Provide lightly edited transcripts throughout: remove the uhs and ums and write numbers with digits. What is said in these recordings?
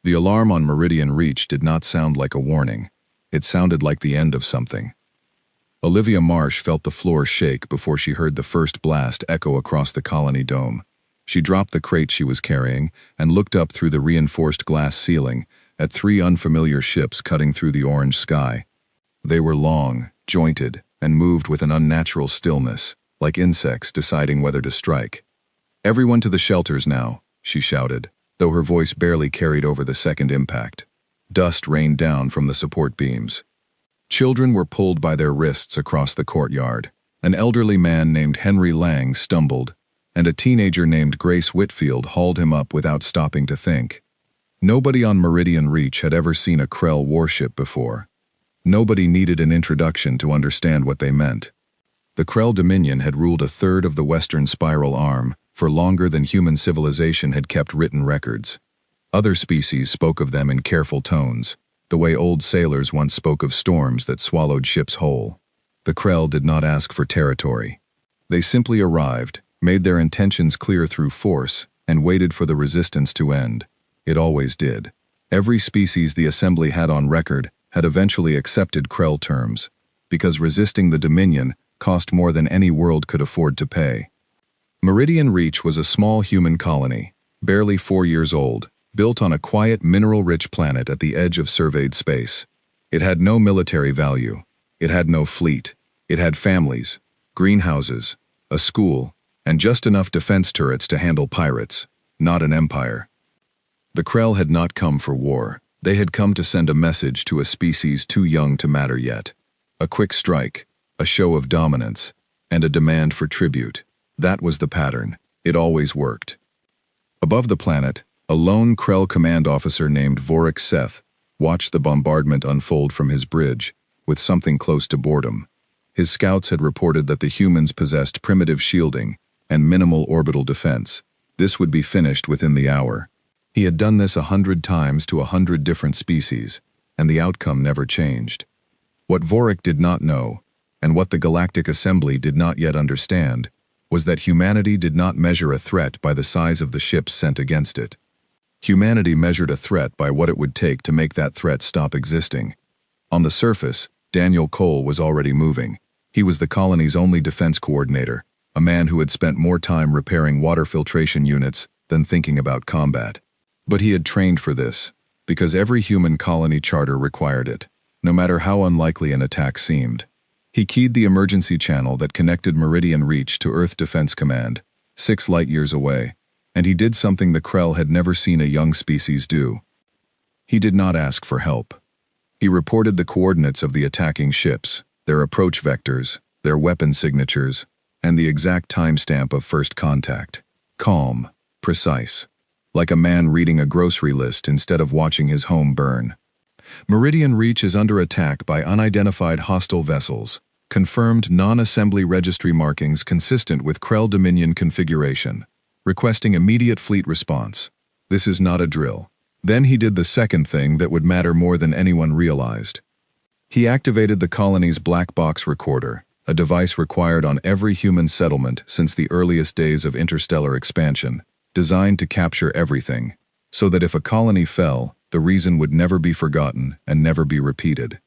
The alarm on Meridian Reach did not sound like a warning. It sounded like the end of something. Olivia Marsh felt the floor shake before she heard the first blast echo across the colony dome. She dropped the crate she was carrying and looked up through the reinforced glass ceiling at 3 unfamiliar ships cutting through the orange sky. They were long, jointed, and moved with an unnatural stillness, like insects deciding whether to strike. "Everyone to the shelters now," she shouted, though her voice barely carried over the second impact. Dust rained down from the support beams. Children were pulled by their wrists across the courtyard. An elderly man named Henry Lang stumbled, and a teenager named Grace Whitfield hauled him up without stopping to think. Nobody on Meridian Reach had ever seen a Krell warship before. Nobody needed an introduction to understand what they meant. The Krell Dominion had ruled a third of the Western Spiral Arm for longer than human civilization had kept written records. Other species spoke of them in careful tones, the way old sailors once spoke of storms that swallowed ships whole. The Krell did not ask for territory. They simply arrived, made their intentions clear through force, and waited for the resistance to end. It always did. Every species the Assembly had on record had eventually accepted Krell terms, because resisting the Dominion cost more than any world could afford to pay. Meridian Reach was a small human colony, barely 4 years old, built on a quiet mineral-rich planet at the edge of surveyed space. It had no military value. It had no fleet. It had families, greenhouses, a school, and just enough defense turrets to handle pirates, not an empire. The Krell had not come for war. They had come to send a message to a species too young to matter yet. A quick strike, a show of dominance, and a demand for tribute. That was the pattern. It always worked. Above the planet, a lone Krell command officer named Vorik Seth watched the bombardment unfold from his bridge, with something close to boredom. His scouts had reported that the humans possessed primitive shielding and minimal orbital defense. This would be finished within the hour. He had done this 100 times to 100 different species, and the outcome never changed. What Vorik did not know, and what the Galactic Assembly did not yet understand, was that humanity did not measure a threat by the size of the ships sent against it. Humanity measured a threat by what it would take to make that threat stop existing. On the surface, Daniel Cole was already moving. He was the colony's only defense coordinator, a man who had spent more time repairing water filtration units than thinking about combat. But he had trained for this, because every human colony charter required it, no matter how unlikely an attack seemed. He keyed the emergency channel that connected Meridian Reach to Earth Defense Command, 6 light-years away, and he did something the Krell had never seen a young species do. He did not ask for help. He reported the coordinates of the attacking ships, their approach vectors, their weapon signatures, and the exact timestamp of first contact. Calm, precise, like a man reading a grocery list instead of watching his home burn. Meridian Reach is under attack by unidentified hostile vessels, confirmed non-assembly registry markings consistent with Krell Dominion configuration, requesting immediate fleet response. This is not a drill. Then he did the second thing that would matter more than anyone realized. He activated the colony's black box recorder, a device required on every human settlement since the earliest days of interstellar expansion, designed to capture everything, so that if a colony fell, the reason would never be forgotten and never be repeated.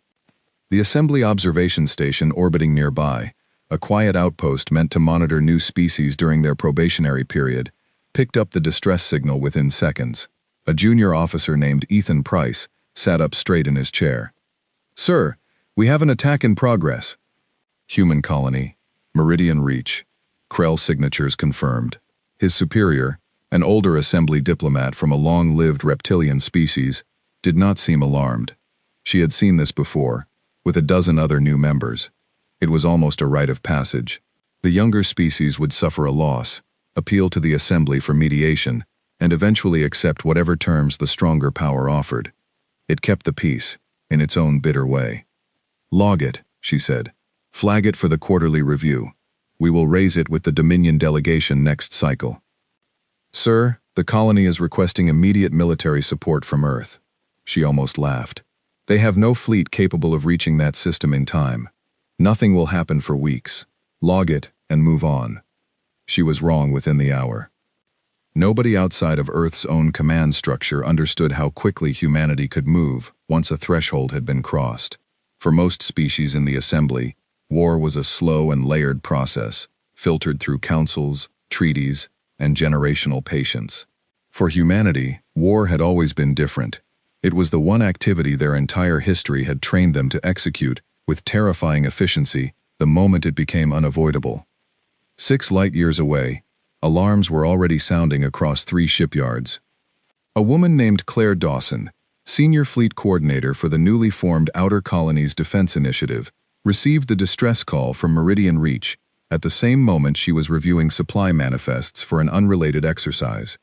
The Assembly Observation Station orbiting nearby, a quiet outpost meant to monitor new species during their probationary period, picked up the distress signal within seconds. A junior officer named Ethan Price sat up straight in his chair. "Sir, we have an attack in progress." Human colony, Meridian Reach, Krell signatures confirmed. His superior, an older Assembly diplomat from a long-lived reptilian species, did not seem alarmed. She had seen this before, with a dozen other new members. It was almost a rite of passage. The younger species would suffer a loss, appeal to the Assembly for mediation, and eventually accept whatever terms the stronger power offered. It kept the peace, in its own bitter way. "Log it," she said. "Flag it for the quarterly review. We will raise it with the Dominion delegation next cycle." "Sir, the colony is requesting immediate military support from Earth." She almost laughed. "They have no fleet capable of reaching that system in time. Nothing will happen for weeks. Log it and move on." She was wrong within the hour. Nobody outside of Earth's own command structure understood how quickly humanity could move once a threshold had been crossed. For most species in the assembly, war was a slow and layered process, filtered through councils, treaties, and generational patience. For humanity, war had always been different. It was the one activity their entire history had trained them to execute with terrifying efficiency the moment it became unavoidable. 6 light-years away, alarms were already sounding across 3 shipyards. A woman named Claire Dawson, Senior Fleet Coordinator for the newly formed Outer Colonies Defense Initiative, received the distress call from Meridian Reach at the same moment she was reviewing supply manifests for an unrelated exercise.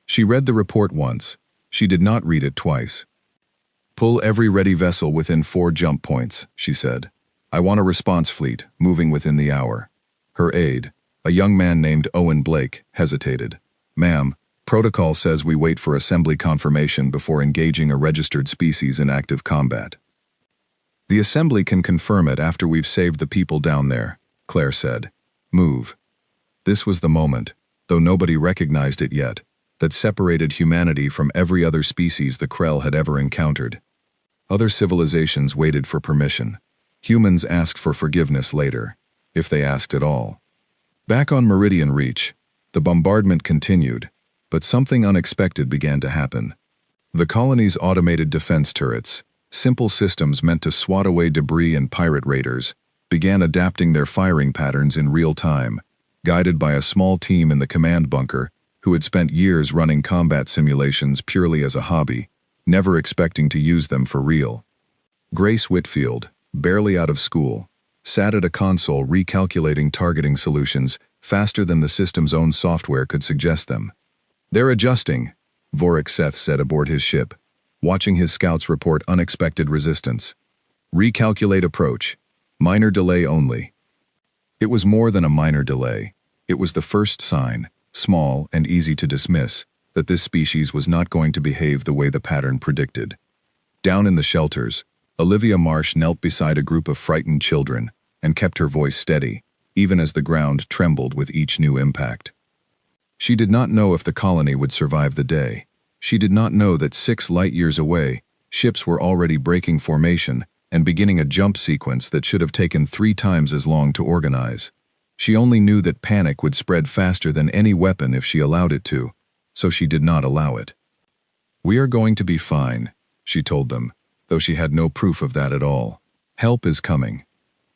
She read the report once. She did not read it twice. "Pull every ready vessel within 4 jump points," she said. "I want a response fleet, moving within the hour." Her aide, a young man named Owen Blake, hesitated. "Ma'am, protocol says we wait for assembly confirmation before engaging a registered species in active combat." "The assembly can confirm it after we've saved the people down there," Claire said. "Move." This was the moment, though nobody recognized it yet, that separated humanity from every other species the Krell had ever encountered. Other civilizations waited for permission. Humans asked for forgiveness later, if they asked at all. Back on Meridian Reach, the bombardment continued, but something unexpected began to happen. The colony's automated defense turrets, simple systems meant to swat away debris and pirate raiders, began adapting their firing patterns in real time, guided by a small team in the command bunker who had spent years running combat simulations purely as a hobby, never expecting to use them for real. Grace Whitfield, barely out of school, sat at a console recalculating targeting solutions faster than the system's own software could suggest them. "They're adjusting," Vorik Seth said aboard his ship, watching his scouts report unexpected resistance. "Recalculate approach. Minor delay only." It was more than a minor delay. It was the first sign, small and easy to dismiss, that this species was not going to behave the way the pattern predicted. Down in the shelters, Olivia Marsh knelt beside a group of frightened children and kept her voice steady, even as the ground trembled with each new impact. She did not know if the colony would survive the day. She did not know that 6 light-years away, ships were already breaking formation and beginning a jump sequence that should have taken 3 times as long to organize. She only knew that panic would spread faster than any weapon if she allowed it to, so she did not allow it. "We are going to be fine," she told them, though she had no proof of that at all. "Help is coming."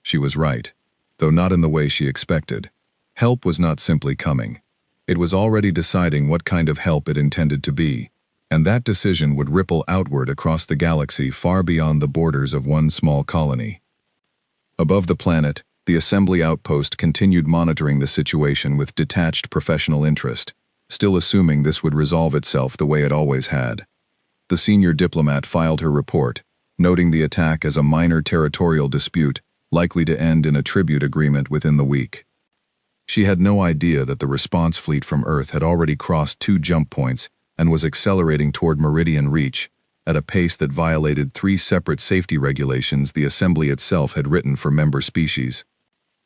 She was right, though not in the way she expected. Help was not simply coming. It was already deciding what kind of help it intended to be, and that decision would ripple outward across the galaxy far beyond the borders of one small colony. Above the planet, the assembly outpost continued monitoring the situation with detached professional interest, still assuming this would resolve itself the way it always had. The senior diplomat filed her report, noting the attack as a minor territorial dispute likely to end in a tribute agreement within the week. She had no idea that the response fleet from Earth had already crossed 2 jump points and was accelerating toward Meridian Reach at a pace that violated 3 separate safety regulations the assembly itself had written for member species.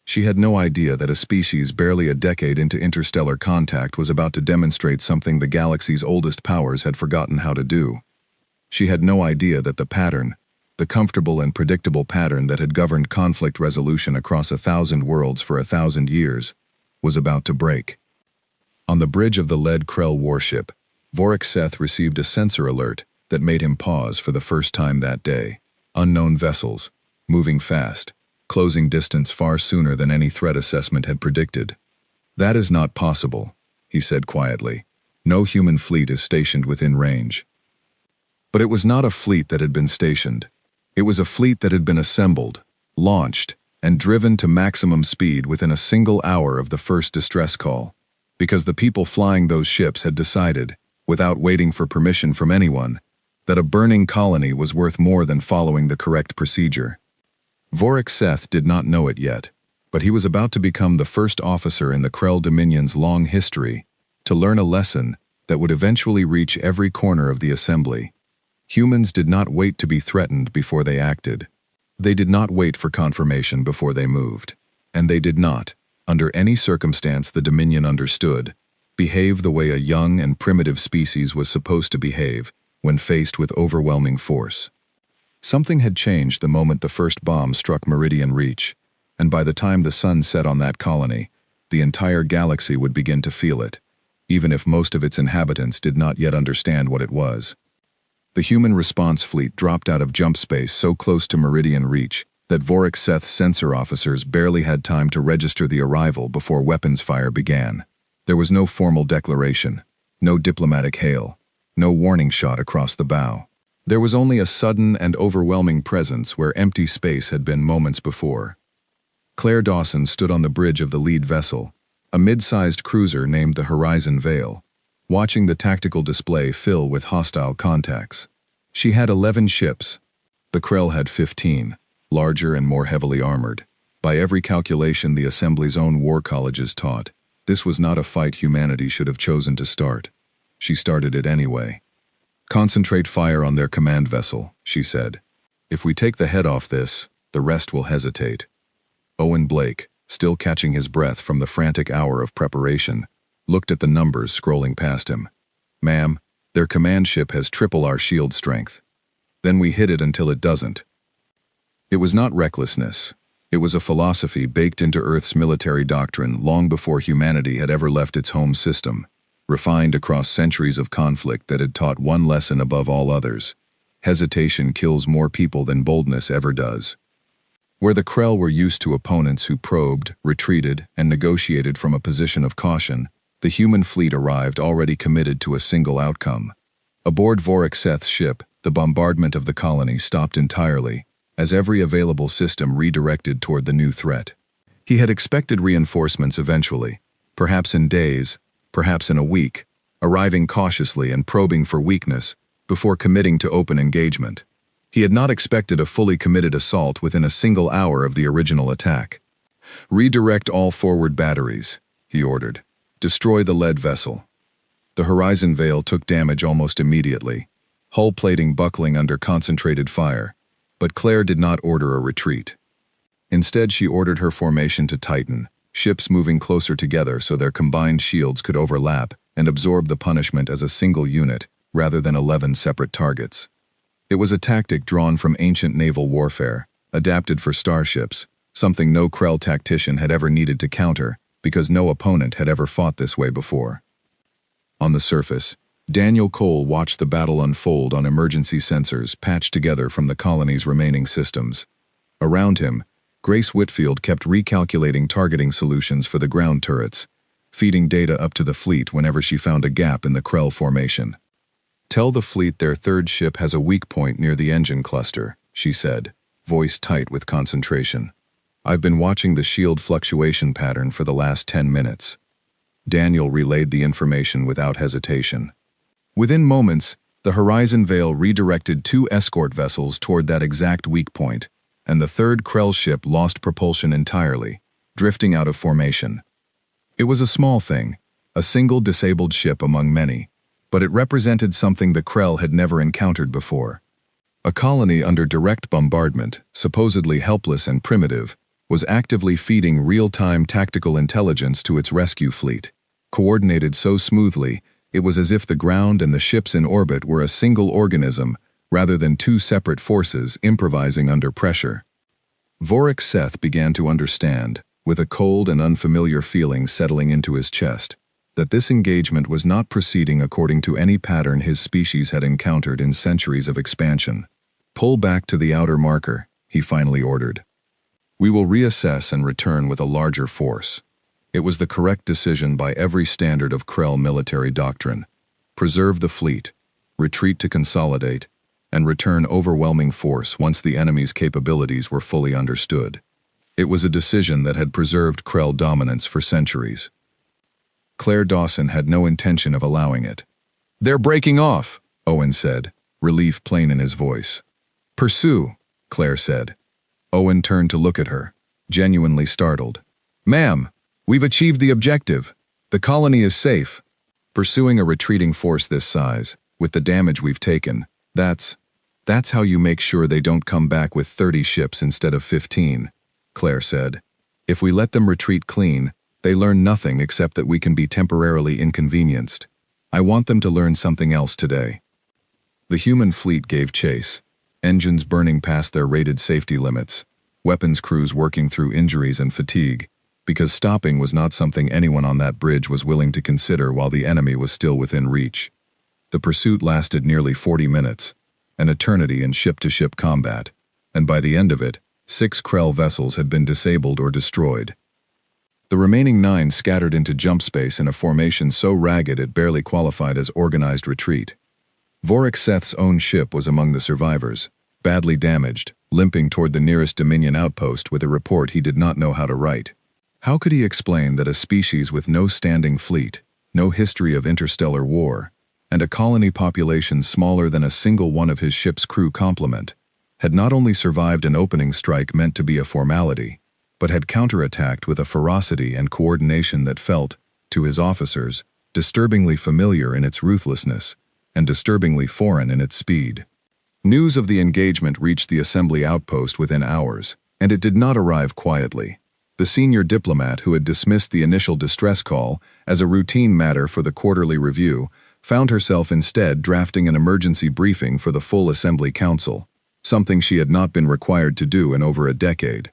She had no idea that a species barely a decade into interstellar contact was about to demonstrate something the galaxy's oldest powers had forgotten how to do. She had no idea that the pattern, the comfortable and predictable pattern that had governed conflict resolution across 1,000 worlds for 1,000 years, was about to break. On the bridge of the lead Krell warship, Vorik Seth received a sensor alert that made him pause for the first time that day. Unknown vessels, moving fast, closing distance far sooner than any threat assessment had predicted. "That is not possible," he said quietly. "No human fleet is stationed within range." But it was not a fleet that had been stationed. It was a fleet that had been assembled, launched, and driven to maximum speed within a single hour of the first distress call, because the people flying those ships had decided, without waiting for permission from anyone, that a burning colony was worth more than following the correct procedure. Vorik Seth did not know it yet, but he was about to become the first officer in the Krell Dominion's long history to learn a lesson that would eventually reach every corner of the assembly. Humans did not wait to be threatened before they acted. They did not wait for confirmation before they moved. And they did not, under any circumstance the Dominion understood, behave the way a young and primitive species was supposed to behave when faced with overwhelming force. Something had changed the moment the first bomb struck Meridian Reach, and by the time the sun set on that colony, the entire galaxy would begin to feel it, even if most of its inhabitants did not yet understand what it was. The human response fleet dropped out of jump space so close to Meridian Reach that Vorik Seth's sensor officers barely had time to register the arrival before weapons fire began. There was no formal declaration, no diplomatic hail, no warning shot across the bow. There was only a sudden and overwhelming presence where empty space had been moments before. Claire Dawson stood on the bridge of the lead vessel, a mid-sized cruiser named the Horizon Veil, watching the tactical display fill with hostile contacts. She had 11 ships. The Krell had 15, larger and more heavily armored. By every calculation the Assembly's own war colleges taught, this was not a fight humanity should have chosen to start. She started it anyway. "Concentrate fire on their command vessel," she said. "If we take the head off this, the rest will hesitate." Owen Blake, still catching his breath from the frantic hour of preparation, looked at the numbers scrolling past him. "Ma'am, their command ship has triple our shield strength. Then we hit it until it doesn't." It was not recklessness. It was a philosophy baked into Earth's military doctrine long before humanity had ever left its home system, refined across centuries of conflict that had taught one lesson above all others: hesitation kills more people than boldness ever does. Where the Krell were used to opponents who probed, retreated, and negotiated from a position of caution, the human fleet arrived already committed to a single outcome. Aboard Vorik Seth's ship, the bombardment of the colony stopped entirely, as every available system redirected toward the new threat. He had expected reinforcements eventually, perhaps in days, perhaps in a week, arriving cautiously and probing for weakness before committing to open engagement. He had not expected a fully committed assault within a single hour of the original attack. "Redirect all forward batteries," he ordered. "Destroy the lead vessel." The Horizon Veil took damage almost immediately, hull plating buckling under concentrated fire, but Claire did not order a retreat. Instead, she ordered her formation to tighten, ships moving closer together so their combined shields could overlap and absorb the punishment as a single unit rather than 11 separate targets. It was a tactic drawn from ancient naval warfare, adapted for starships, something no Krell tactician had ever needed to counter because no opponent had ever fought this way before. On the surface, Daniel Cole watched the battle unfold on emergency sensors patched together from the colony's remaining systems. Around him, Grace Whitfield kept recalculating targeting solutions for the ground turrets, feeding data up to the fleet whenever she found a gap in the Krell formation. "Tell the fleet their third ship has a weak point near the engine cluster," she said, voice tight with concentration. "I've been watching the shield fluctuation pattern for the last 10 minutes. Daniel relayed the information without hesitation. Within moments, the Horizon Veil redirected 2 escort vessels toward that exact weak point, and the third Krell ship lost propulsion entirely, drifting out of formation. It was a small thing, a single disabled ship among many, but it represented something the Krell had never encountered before. A colony under direct bombardment, supposedly helpless and primitive, was actively feeding real-time tactical intelligence to its rescue fleet. Coordinated so smoothly, it was as if the ground and the ships in orbit were a single organism rather than 2 separate forces improvising under pressure. Vorik Seth began to understand, with a cold and unfamiliar feeling settling into his chest, that this engagement was not proceeding according to any pattern his species had encountered in centuries of expansion. "Pull back to the outer marker," he finally ordered. "We will reassess and return with a larger force." It was the correct decision by every standard of Krell military doctrine. Preserve the fleet, retreat to consolidate, and return overwhelming force once the enemy's capabilities were fully understood. It was a decision that had preserved Krell dominance for centuries. Claire Dawson had no intention of allowing it. "They're breaking off," Owen said, relief plain in his voice. "Pursue," Claire said. Owen turned to look at her, genuinely startled. "Ma'am, we've achieved the objective. The colony is safe." "Pursuing a retreating force this size, with the damage we've taken, that's how you make sure they don't come back with 30 ships instead of 15, Claire said. "If we let them retreat clean, They learn nothing except that we can be temporarily inconvenienced. I want them to learn something else today." The human fleet gave chase, engines burning past their rated safety limits, weapons crews working through injuries and fatigue, because stopping was not something anyone on that bridge was willing to consider while the enemy was still within reach. The pursuit lasted nearly 40 minutes, an eternity in ship-to-ship combat, and by the end of it, 6 Krell vessels had been disabled or destroyed. The remaining 9 scattered into jump space in a formation so ragged it barely qualified as organized retreat. Vorik Seth's own ship was among the survivors, badly damaged, limping toward the nearest Dominion outpost with a report he did not know how to write. How could he explain that a species with no standing fleet, no history of interstellar war, and a colony population smaller than a single one of his ship's crew complement, had not only survived an opening strike meant to be a formality, but had counterattacked with a ferocity and coordination that felt, to his officers, disturbingly familiar in its ruthlessness, and disturbingly foreign in its speed. News of the engagement reached the assembly outpost within hours, and it did not arrive quietly. The senior diplomat who had dismissed the initial distress call as a routine matter for the quarterly review found herself instead drafting an emergency briefing for the full assembly council, something she had not been required to do in over a decade.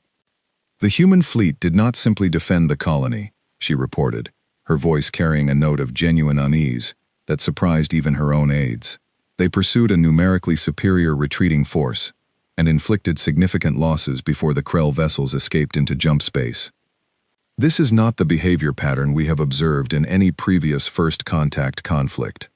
"The human fleet did not simply defend the colony," she reported, her voice carrying a note of genuine unease that surprised even her own aides. "They pursued a numerically superior retreating force and inflicted significant losses before the Krell vessels escaped into jump space. This is not the behavior pattern we have observed in any previous first contact conflict."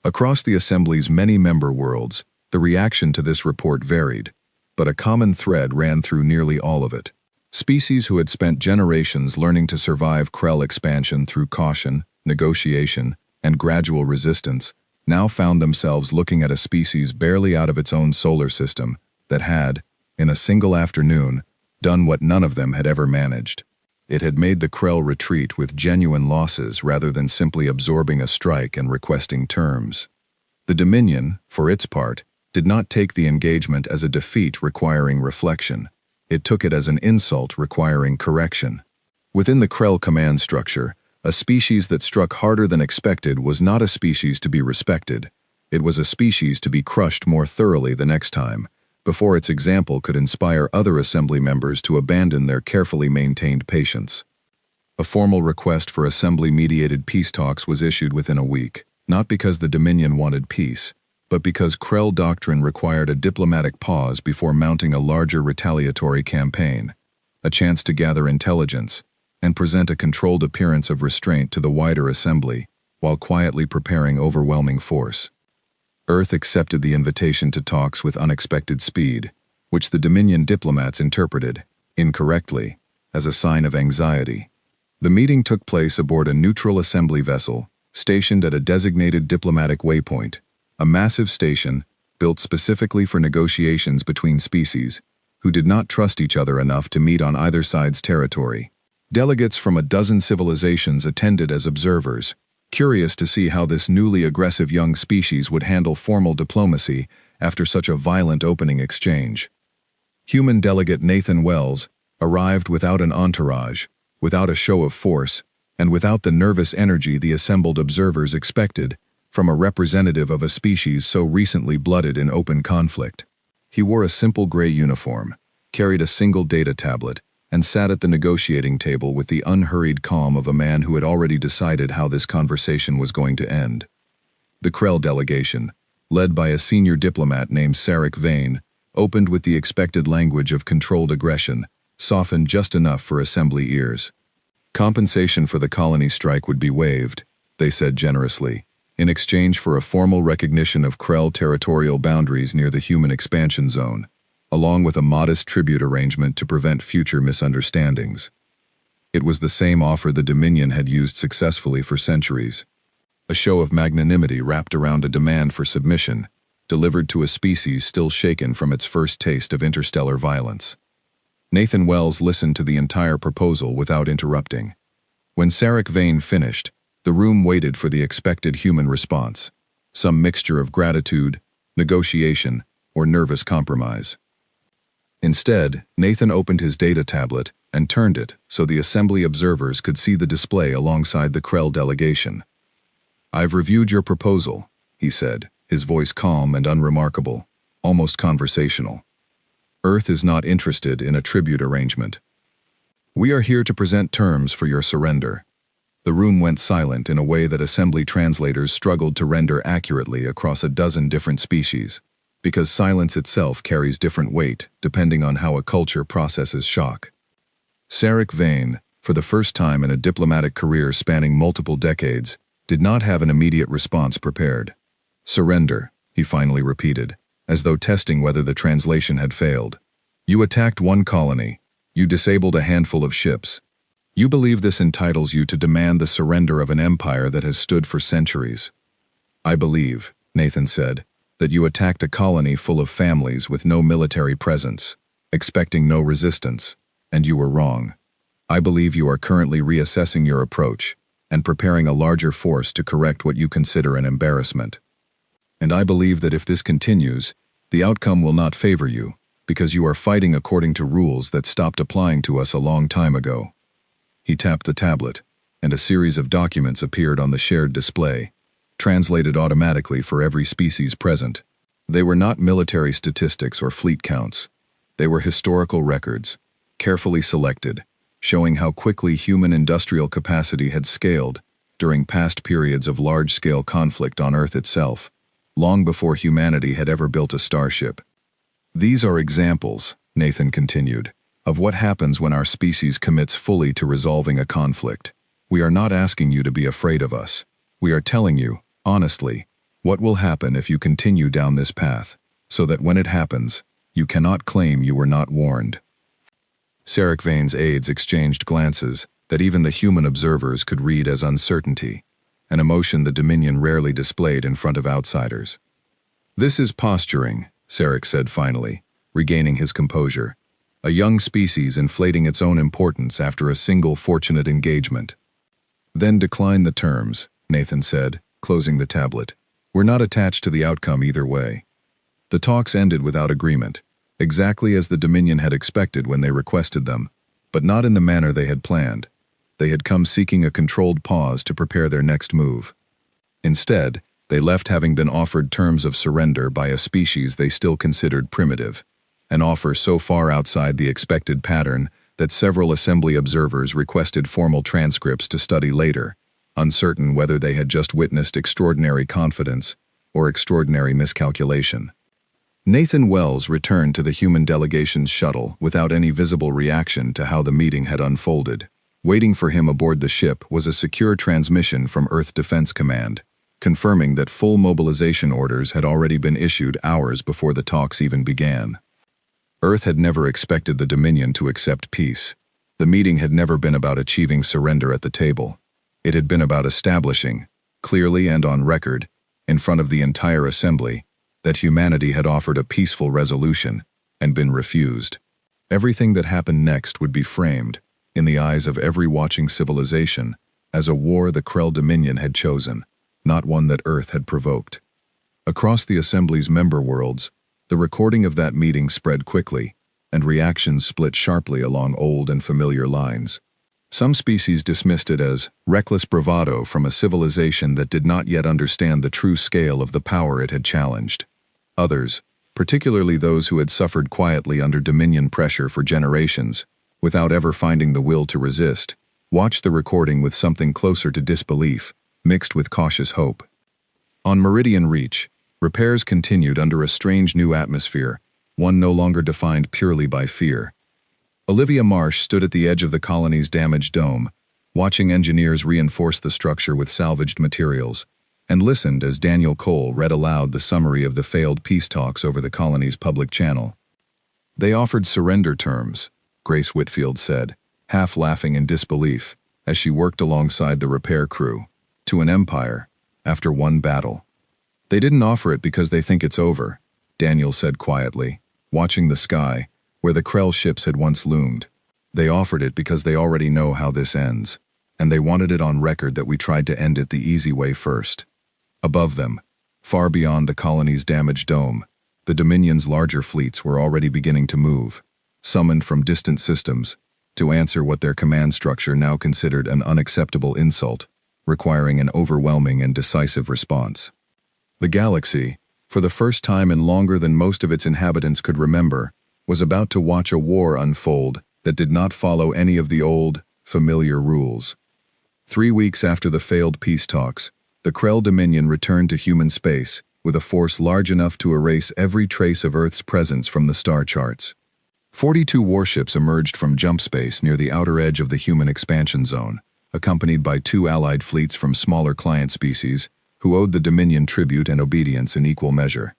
Across the Assembly's many member worlds, the reaction to this report varied, but a common thread ran through nearly all of it. Species who had spent generations learning to survive Krell expansion through caution, negotiation, and gradual resistance now found themselves looking at a species barely out of its own solar system that had, in a single afternoon, done what none of them had ever managed. It had made the Krell retreat with genuine losses rather than simply absorbing a strike and requesting terms. The Dominion, for its part, did not take the engagement as a defeat requiring reflection. It took it as an insult requiring correction. Within the Krell command structure, a species that struck harder than expected was not a species to be respected. It was a species to be crushed more thoroughly the next time, before its example could inspire other assembly members to abandon their carefully maintained patience. A formal request for assembly-mediated peace talks was issued within a week, not because the Dominion wanted peace, but because Krell doctrine required a diplomatic pause before mounting a larger retaliatory campaign, a chance to gather intelligence, and present a controlled appearance of restraint to the wider assembly, while quietly preparing overwhelming force. Earth accepted the invitation to talks with unexpected speed, which the Dominion diplomats interpreted, incorrectly, as a sign of anxiety. The meeting took place aboard a neutral assembly vessel, stationed at a designated diplomatic waypoint, a massive station built specifically for negotiations between species who did not trust each other enough to meet on either side's territory. Delegates from a dozen civilizations attended as observers, curious to see how this newly aggressive young species would handle formal diplomacy after such a violent opening exchange. Human delegate Nathan Wells arrived without an entourage, without a show of force, and without the nervous energy the assembled observers expected from a representative of a species so recently blooded in open conflict. He wore a simple gray uniform, carried a single data tablet, and sat at the negotiating table with the unhurried calm of a man who had already decided how this conversation was going to end. The Krell delegation, led by a senior diplomat named Sarek Vane, opened with the expected language of controlled aggression, softened just enough for assembly ears. Compensation for the colony strike would be waived, they said generously, in exchange for a formal recognition of Krell territorial boundaries near the human expansion zone, along with a modest tribute arrangement to prevent future misunderstandings. It was the same offer the Dominion had used successfully for centuries. A show of magnanimity wrapped around a demand for submission, delivered to a species still shaken from its first taste of interstellar violence. Nathan Wells listened to the entire proposal without interrupting. When Sarek Vane finished, the room waited for the expected human response, some mixture of gratitude, negotiation, or nervous compromise. Instead, Nathan opened his data tablet and turned it so the assembly observers could see the display alongside the Krell delegation. "I've reviewed your proposal," he said, his voice calm and unremarkable, almost conversational. "Earth is not interested in a tribute arrangement. We are here to present terms for your surrender." The room went silent in a way that assembly translators struggled to render accurately across a dozen different species, because silence itself carries different weight depending on how a culture processes shock. Sarek Vane, for the first time in a diplomatic career spanning multiple decades, did not have an immediate response prepared. "Surrender," he finally repeated, as though testing whether the translation had failed. "You attacked one colony. You disabled a handful of ships. You believe this entitles you to demand the surrender of an empire that has stood for centuries." "I believe," Nathan said, "that you attacked a colony full of families with no military presence, expecting no resistance, and you were wrong. I believe you are currently reassessing your approach and preparing a larger force to correct what you consider an embarrassment. And I believe that if this continues, the outcome will not favor you, because you are fighting according to rules that stopped applying to us a long time ago." He tapped the tablet, and a series of documents appeared on the shared display, translated automatically for every species present. They were not military statistics or fleet counts. They were historical records, carefully selected, showing how quickly human industrial capacity had scaled during past periods of large-scale conflict on Earth itself, long before humanity had ever built a starship. "These are examples," Nathan continued, "of what happens when our species commits fully to resolving a conflict. We are not asking you to be afraid of us. We are telling you, honestly, what will happen if you continue down this path, so that when it happens, you cannot claim you were not warned." Sarek Vane's aides exchanged glances that even the human observers could read as uncertainty, an emotion the Dominion rarely displayed in front of outsiders. "This is posturing," Sarek said finally, regaining his composure. "A young species inflating its own importance after a single fortunate engagement." "Then decline the terms," Nathan said, closing the tablet. "We're not attached to the outcome either way." The talks ended without agreement, exactly as the Dominion had expected when they requested them, but not in the manner they had planned. They had come seeking a controlled pause to prepare their next move. Instead, they left having been offered terms of surrender by a species they still considered primitive, an offer so far outside the expected pattern that several assembly observers requested formal transcripts to study later, uncertain whether they had just witnessed extraordinary confidence or extraordinary miscalculation. Nathan Wells returned to the human delegation's shuttle without any visible reaction to how the meeting had unfolded. Waiting for him aboard the ship was a secure transmission from Earth Defense Command, confirming that full mobilization orders had already been issued hours before the talks even began. Earth had never expected the Dominion to accept peace. The meeting had never been about achieving surrender at the table. It had been about establishing, clearly and on record, in front of the entire assembly, that humanity had offered a peaceful resolution and been refused. Everything that happened next would be framed, in the eyes of every watching civilization, as a war the Krell Dominion had chosen, not one that Earth had provoked. Across the Assembly's member worlds, the recording of that meeting spread quickly, and reactions split sharply along old and familiar lines. Some species dismissed it as reckless bravado from a civilization that did not yet understand the true scale of the power it had challenged. Others, particularly those who had suffered quietly under Dominion pressure for generations, without ever finding the will to resist, watched the recording with something closer to disbelief, mixed with cautious hope. On Meridian Reach, repairs continued under a strange new atmosphere, one no longer defined purely by fear. Olivia Marsh stood at the edge of the colony's damaged dome, watching engineers reinforce the structure with salvaged materials, and listened as Daniel Cole read aloud the summary of the failed peace talks over the colony's public channel. "They offered surrender terms," Grace Whitfield said, half laughing in disbelief, as she worked alongside the repair crew, "to an empire, after one battle. They didn't offer it because they think it's over," Daniel said quietly, watching the sky, where the Krell ships had once loomed. "They offered it because they already know how this ends, and they wanted it on record that we tried to end it the easy way first." Above them, far beyond the colony's damaged dome, the Dominion's larger fleets were already beginning to move, summoned from distant systems, to answer what their command structure now considered an unacceptable insult, requiring an overwhelming and decisive response. The galaxy, for the first time in longer than most of its inhabitants could remember, was about to watch a war unfold that did not follow any of the old, familiar rules. 3 weeks after the failed peace talks, the Krell Dominion returned to human space with a force large enough to erase every trace of Earth's presence from the star charts. 42 warships emerged from jump space near the outer edge of the human expansion zone, accompanied by 2 allied fleets from smaller client species, who owed the Dominion tribute and obedience in equal measure.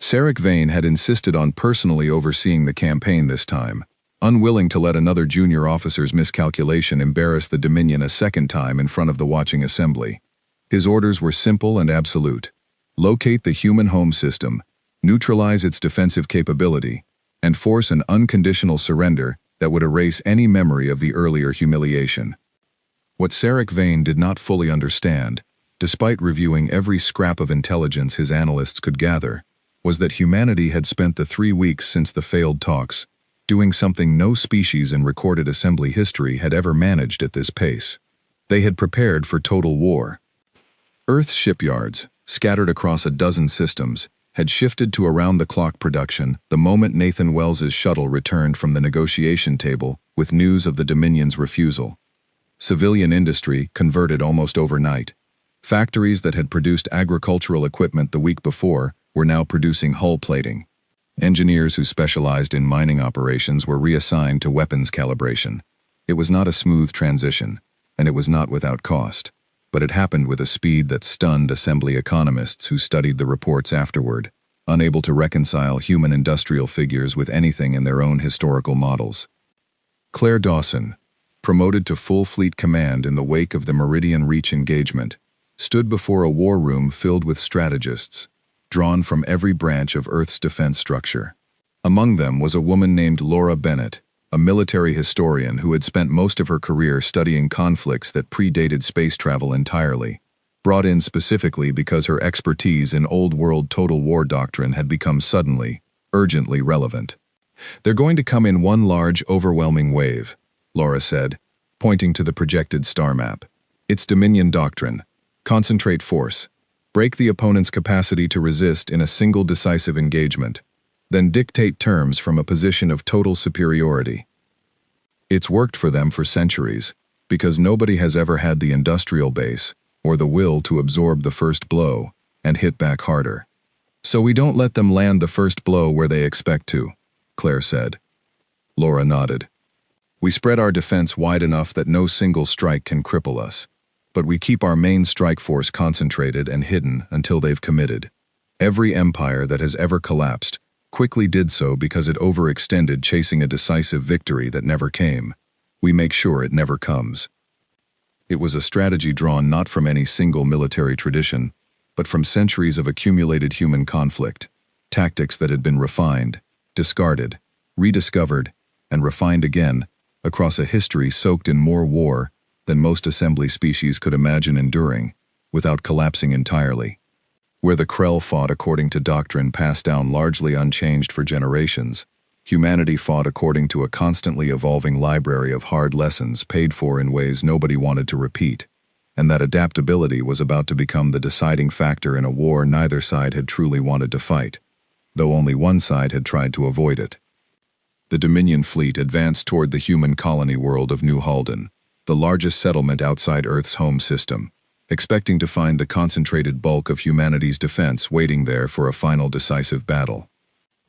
Sarek Vane had insisted on personally overseeing the campaign this time, unwilling to let another junior officer's miscalculation embarrass the Dominion a second time in front of the watching assembly. His orders were simple and absolute. Locate the human home system, neutralize its defensive capability, and force an unconditional surrender that would erase any memory of the earlier humiliation. What Sarek Vane did not fully understand, despite reviewing every scrap of intelligence his analysts could gather, was that humanity had spent the 3 weeks since the failed talks doing something no species in recorded assembly history had ever managed at this pace. They had prepared for total war. Earth's shipyards, scattered across a dozen systems, had shifted to around-the-clock production the moment Nathan Wells's shuttle returned from the negotiation table with news of the Dominion's refusal. Civilian industry converted almost overnight. Factories that had produced agricultural equipment the week before were now producing hull plating. Engineers who specialized in mining operations were reassigned to weapons calibration. It was not a smooth transition, and it was not without cost, but it happened with a speed that stunned assembly economists who studied the reports afterward, unable to reconcile human industrial figures with anything in their own historical models. Claire Dawson, promoted to full fleet command in the wake of the Meridian Reach engagement, stood before a war room filled with strategists, drawn from every branch of Earth's defense structure. Among them was a woman named Laura Bennett, a military historian who had spent most of her career studying conflicts that predated space travel entirely, brought in specifically because her expertise in old-world total war doctrine had become suddenly, urgently relevant. "They're going to come in one large, overwhelming wave," Laura said, pointing to the projected star map. "It's Dominion doctrine. Concentrate force. Break the opponent's capacity to resist in a single decisive engagement. Then dictate terms from a position of total superiority." It's worked for them for centuries, because nobody has ever had the industrial base or the will to absorb the first blow and hit back harder. "So we don't let them land the first blow where they expect to," Claire said. Laura nodded. "We spread our defense wide enough that no single strike can cripple us. But we keep our main strike force concentrated and hidden until they've committed. Every empire that has ever collapsed quickly did so because it overextended chasing a decisive victory that never came. We make sure it never comes." It was a strategy drawn not from any single military tradition, but from centuries of accumulated human conflict, tactics that had been refined, discarded, rediscovered, and refined again across a history soaked in more war than most assembly species could imagine enduring, without collapsing entirely. Where the Krell fought according to doctrine passed down largely unchanged for generations, humanity fought according to a constantly evolving library of hard lessons paid for in ways nobody wanted to repeat, and that adaptability was about to become the deciding factor in a war neither side had truly wanted to fight, though only one side had tried to avoid it. The Dominion fleet advanced toward the human colony world of New Halden, the largest settlement outside Earth's home system, expecting to find the concentrated bulk of humanity's defense waiting there for a final decisive battle.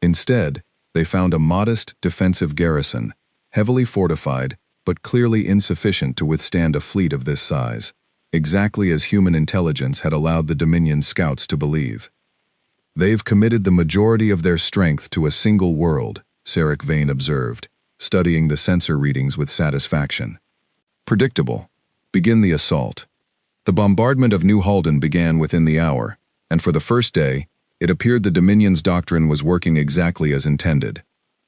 Instead, they found a modest defensive garrison, heavily fortified but clearly insufficient to withstand a fleet of this size, exactly as human intelligence had allowed the Dominion scouts to believe. "They've committed the majority of their strength to a single world," Sarek Vane observed, studying the sensor readings with satisfaction. "Predictable. Begin the assault." The bombardment of New Halden began within the hour, and for the first day, it appeared the Dominion's doctrine was working exactly as intended.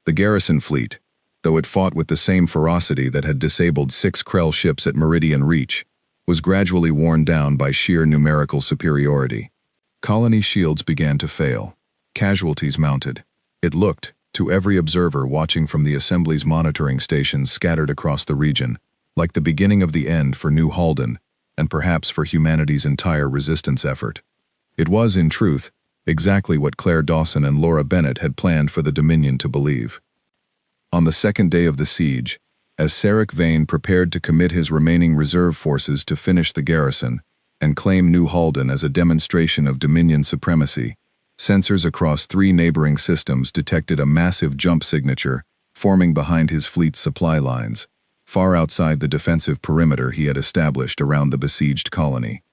The garrison fleet, though it fought with the same ferocity that had disabled 6 Krell ships at Meridian Reach, was gradually worn down by sheer numerical superiority. Colony shields began to fail. Casualties mounted. It looked, To every observer watching from the Assembly's monitoring stations scattered across the region, like the beginning of the end for New Halden, and perhaps for humanity's entire resistance effort. It was, in truth, exactly what Claire Dawson and Laura Bennett had planned for the Dominion to believe. On the second day of the siege, as Sarek Vane prepared to commit his remaining reserve forces to finish the garrison and claim New Halden as a demonstration of Dominion supremacy, sensors across 3 neighboring systems detected a massive jump signature forming behind his fleet's supply lines, far outside the defensive perimeter he had established around the besieged colony.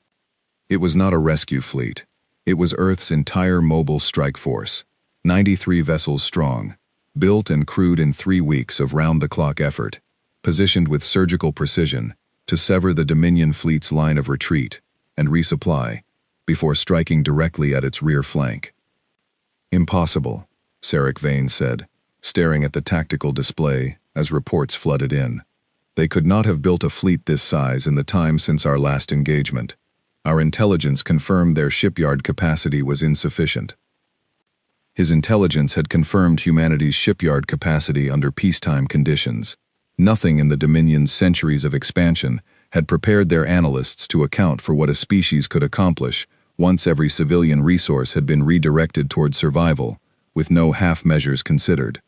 It was not a rescue fleet. It was Earth's entire mobile strike force, 93 vessels strong, built and crewed in 3 weeks of round-the-clock effort, positioned with surgical precision to sever the Dominion fleet's line of retreat and resupply before striking directly at its rear flank. "Impossible," Sarek Vane said, staring at the tactical display as reports flooded in. "They could not have built a fleet this size in the time since our last engagement. Our intelligence confirmed their shipyard capacity was insufficient." His intelligence had confirmed humanity's shipyard capacity under peacetime conditions. Nothing in the Dominion's centuries of expansion had prepared their analysts to account for what a species could accomplish once every civilian resource had been redirected toward survival, with no half measures considered.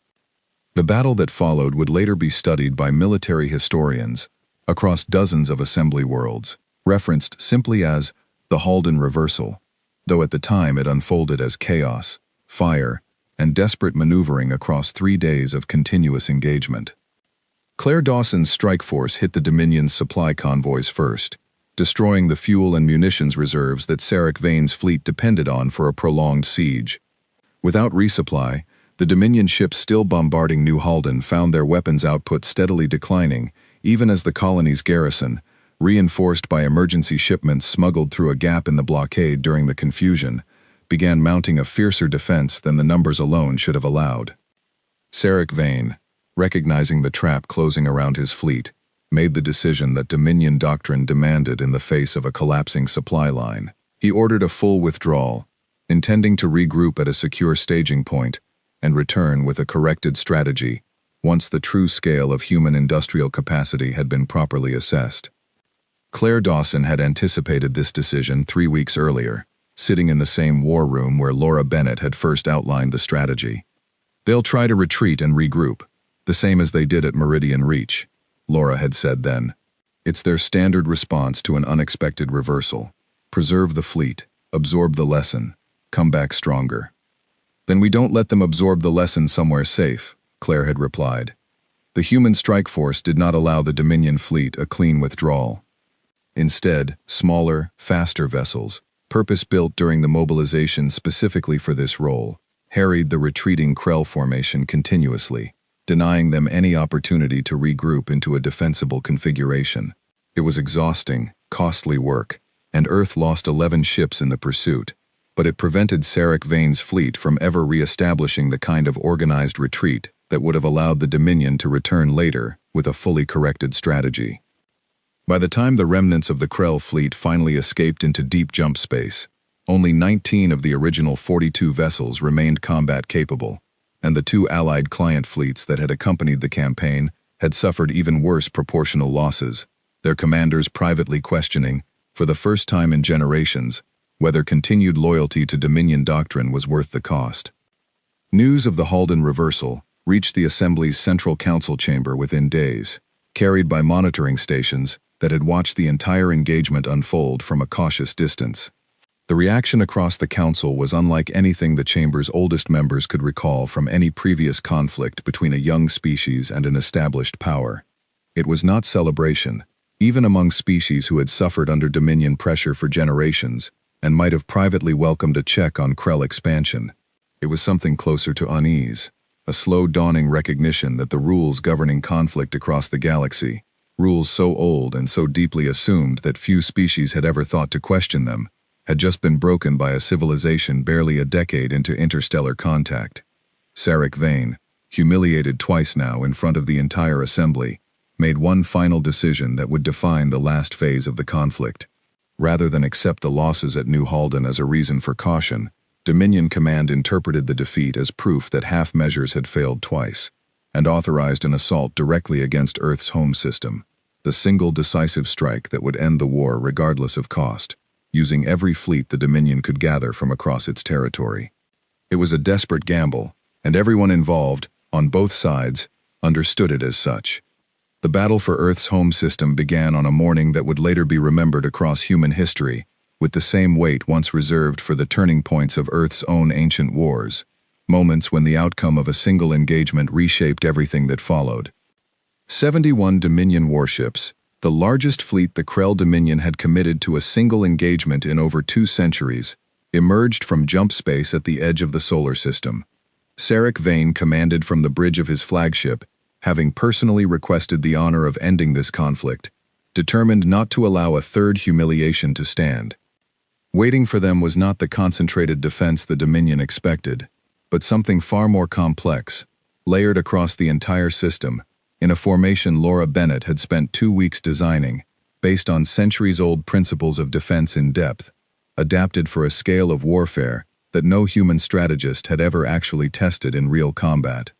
The battle that followed would later be studied by military historians across dozens of assembly worlds, referenced simply as the Halden Reversal, though at the time it unfolded as chaos, fire, and desperate maneuvering across 3 days of continuous engagement. Claire Dawson's strike force hit the Dominion's supply convoys first, destroying the fuel and munitions reserves that Sarek Vane's fleet depended on for a prolonged siege. Without resupply, the Dominion ships still bombarding New Halden found their weapons output steadily declining, even as the colony's garrison, reinforced by emergency shipments smuggled through a gap in the blockade during the confusion, began mounting a fiercer defense than the numbers alone should have allowed. Sarek Vane, recognizing the trap closing around his fleet, made the decision that Dominion doctrine demanded in the face of a collapsing supply line. He ordered a full withdrawal, intending to regroup at a secure staging point and return with a corrected strategy once the true scale of human industrial capacity had been properly assessed. Claire Dawson had anticipated this decision 3 weeks earlier, sitting in the same war room where Laura Bennett had first outlined the strategy. "They'll try to retreat and regroup, the same as they did at Meridian Reach," Laura had said then. "It's their standard response to an unexpected reversal. Preserve the fleet, absorb the lesson, come back stronger." "Then we don't let them absorb the lesson somewhere safe," Claire had replied. The human strike force did not allow the Dominion fleet a clean withdrawal. Instead, smaller, faster vessels, purpose-built during the mobilization specifically for this role, harried the retreating Krell formation continuously, denying them any opportunity to regroup into a defensible configuration. It was exhausting, costly work, and Earth lost 11 ships in the pursuit, but it prevented Sarek Vane's fleet from ever re-establishing the kind of organized retreat that would have allowed the Dominion to return later with a fully corrected strategy. By the time the remnants of the Krell fleet finally escaped into deep jump space, only 19 of the original 42 vessels remained combat-capable, and the 2 Allied client fleets that had accompanied the campaign had suffered even worse proportional losses, their commanders privately questioning, for the first time in generations, whether continued loyalty to Dominion doctrine was worth the cost. News of the Halden reversal reached the Assembly's Central Council chamber within days, carried by monitoring stations that had watched the entire engagement unfold from a cautious distance. The reaction across the council was unlike anything the chamber's oldest members could recall from any previous conflict between a young species and an established power. It was not celebration, even among species who had suffered under Dominion pressure for generations and might have privately welcomed a check on Krell expansion. It was something closer to unease, a slow dawning recognition that the rules governing conflict across the galaxy, rules so old and so deeply assumed that few species had ever thought to question them, had just been broken by a civilization barely a decade into interstellar contact. Sarek Vane, humiliated twice now in front of the entire assembly, made one final decision that would define the last phase of the conflict. Rather than accept the losses at New Halden as a reason for caution, Dominion Command interpreted the defeat as proof that half measures had failed twice, and authorized an assault directly against Earth's home system, the single decisive strike that would end the war regardless of cost, using every fleet the Dominion could gather from across its territory. It was a desperate gamble, and everyone involved, on both sides, understood it as such. The battle for Earth's home system began on a morning that would later be remembered across human history, with the same weight once reserved for the turning points of Earth's own ancient wars, moments when the outcome of a single engagement reshaped everything that followed. 71 Dominion warships, the largest fleet the Krell Dominion had committed to a single engagement in over 2 centuries, emerged from jump space at the edge of the solar system. Sarek Vane commanded from the bridge of his flagship, having personally requested the honor of ending this conflict, determined not to allow a third humiliation to stand. Waiting for them was not the concentrated defense the Dominion expected, but something far more complex, layered across the entire system, in a formation Laura Bennett had spent 2 weeks designing, based on centuries-old principles of defense in depth, adapted for a scale of warfare that no human strategist had ever actually tested in real combat.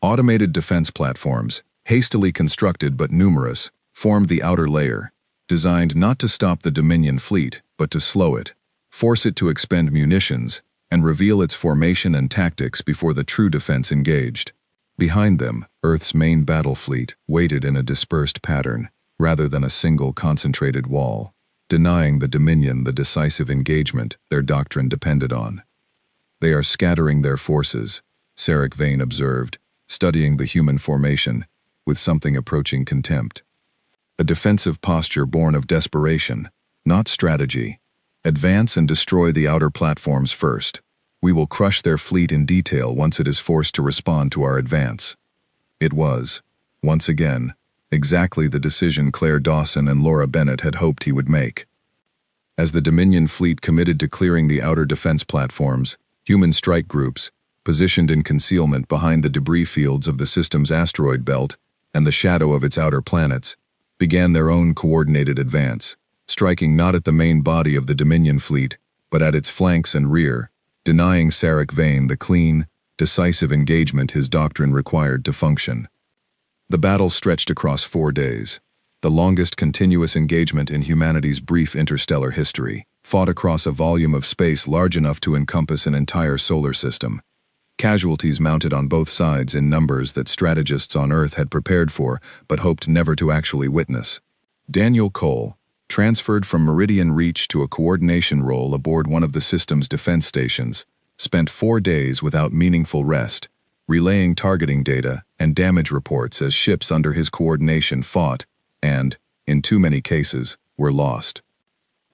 Automated defense platforms, hastily constructed but numerous, formed the outer layer, designed not to stop the Dominion fleet, but to slow it, force it to expend munitions, and reveal its formation and tactics before the true defense engaged. Behind them, Earth's main battle fleet waited in a dispersed pattern, rather than a single concentrated wall, denying the Dominion the decisive engagement their doctrine depended on. "They are scattering their forces," Sarek Vane observed, studying the human formation, with something approaching contempt. "A defensive posture born of desperation, not strategy. Advance and destroy the outer platforms first. We will crush their fleet in detail once it is forced to respond to our advance." It was, once again, exactly the decision Claire Dawson and Laura Bennett had hoped he would make. As the Dominion fleet committed to clearing the outer defense platforms, human strike groups, positioned in concealment behind the debris fields of the system's asteroid belt and the shadow of its outer planets, began their own coordinated advance, striking not at the main body of the Dominion fleet, but at its flanks and rear, denying Sarek Vane the clean, decisive engagement his doctrine required to function. The battle stretched across 4 days, the longest continuous engagement in humanity's brief interstellar history, fought across a volume of space large enough to encompass an entire solar system. Casualties mounted on both sides in numbers that strategists on Earth had prepared for but hoped never to actually witness. Daniel Cole, transferred from Meridian Reach to a coordination role aboard one of the system's defense stations, spent 4 days without meaningful rest, relaying targeting data and damage reports as ships under his coordination fought and, in too many cases, were lost.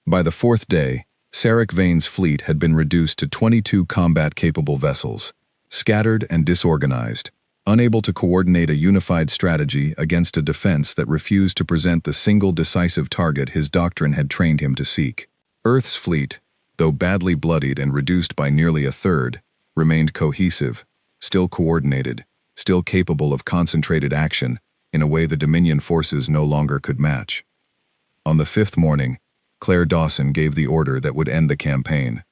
By the 4th day, Sarek Vane's fleet had been reduced to 22 combat-capable vessels, scattered and disorganized, unable to coordinate a unified strategy against a defense that refused to present the single decisive target his doctrine had trained him to seek. Earth's fleet, though badly bloodied and reduced by nearly a third, remained cohesive, still coordinated, still capable of concentrated action in a way the Dominion forces no longer could match. On the 5th morning, Claire Dawson gave the order that would end the campaign.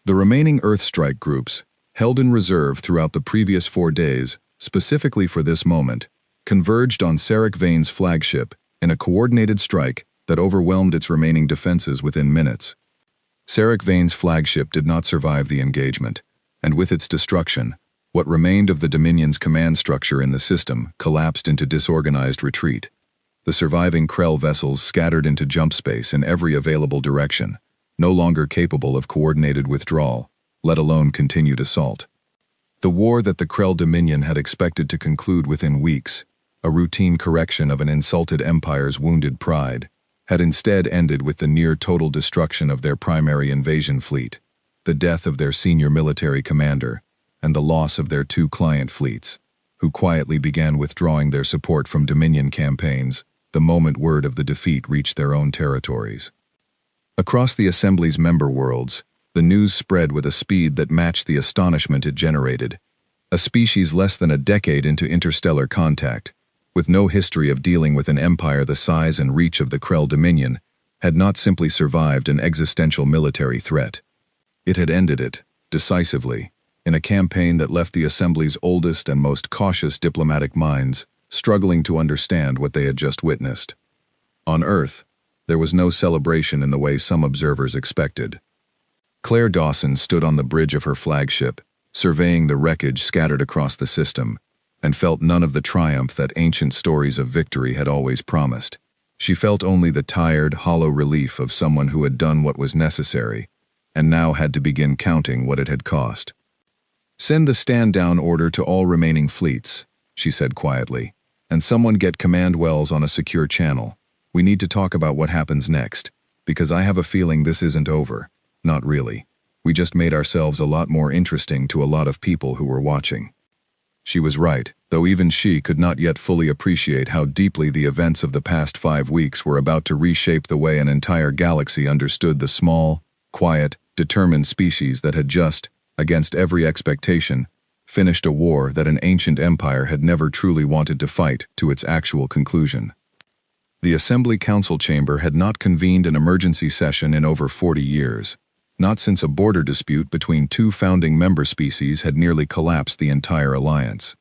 The remaining Earth strike groups, held in reserve throughout the previous 4 days, specifically for this moment, converged on Sarek Vane's flagship in a coordinated strike that overwhelmed its remaining defenses within minutes. Sarek Vane's flagship did not survive the engagement, and with its destruction, what remained of the Dominion's command structure in the system collapsed into disorganized retreat. The surviving Krell vessels scattered into jump space in every available direction, no longer capable of coordinated withdrawal, let alone continued assault. The war that the Krell Dominion had expected to conclude within weeks, a routine correction of an insulted empire's wounded pride, had instead ended with the near-total destruction of their primary invasion fleet, the death of their senior military commander, and the loss of their 2 client fleets, who quietly began withdrawing their support from Dominion campaigns the moment word of the defeat reached their own territories. Across the Assembly's member worlds, the news spread with a speed that matched the astonishment it generated. A species less than a decade into interstellar contact, with no history of dealing with an empire the size and reach of the Krell Dominion, had not simply survived an existential military threat. It had ended it, decisively, in a campaign that left the Assembly's oldest and most cautious diplomatic minds struggling to understand what they had just witnessed. On Earth, there was no celebration in the way some observers expected. Claire Dawson stood on the bridge of her flagship, surveying the wreckage scattered across the system, and felt none of the triumph that ancient stories of victory had always promised. She felt only the tired, hollow relief of someone who had done what was necessary, and now had to begin counting what it had cost. "Send the stand-down order to all remaining fleets," she said quietly, "and someone get command wells on a secure channel. We need to talk about what happens next, because I have a feeling this isn't over. Not really. We just made ourselves a lot more interesting to a lot of people who were watching." She was right, though even she could not yet fully appreciate how deeply the events of the past 5 weeks were about to reshape the way an entire galaxy understood the small, quiet, determined species that had just, against every expectation, finished a war that an ancient empire had never truly wanted to fight to its actual conclusion. The Assembly Council Chamber had not convened an emergency session in over 40 years, not since a border dispute between 2 founding member species had nearly collapsed the entire alliance.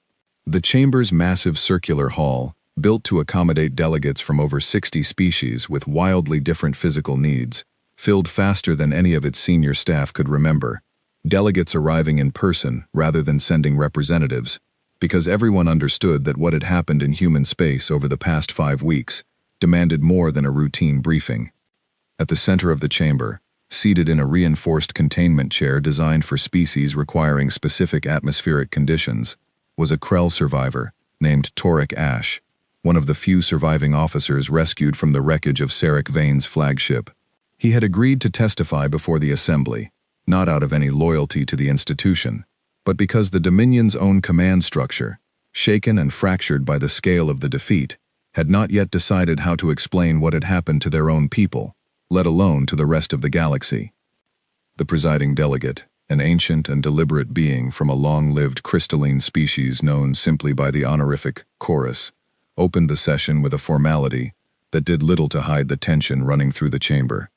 The Chamber's massive circular hall, built to accommodate delegates from over 60 species with wildly different physical needs, filled faster than any of its senior staff could remember, delegates arriving in person rather than sending representatives, because everyone understood that what had happened in human space over the past 5 weeks demanded more than a routine briefing. At the center of the chamber, seated in a reinforced containment chair designed for species requiring specific atmospheric conditions, was a Krell survivor named Torek Ash, one of the few surviving officers rescued from the wreckage of Sarek Vane's flagship. He had agreed to testify before the Assembly, not out of any loyalty to the institution, but because the Dominion's own command structure, shaken and fractured by the scale of the defeat, had not yet decided how to explain what had happened to their own people, let alone to the rest of the galaxy. The presiding delegate, an ancient and deliberate being from a long-lived crystalline species known simply by the honorific Chorus, opened the session with a formality that did little to hide the tension running through the chamber.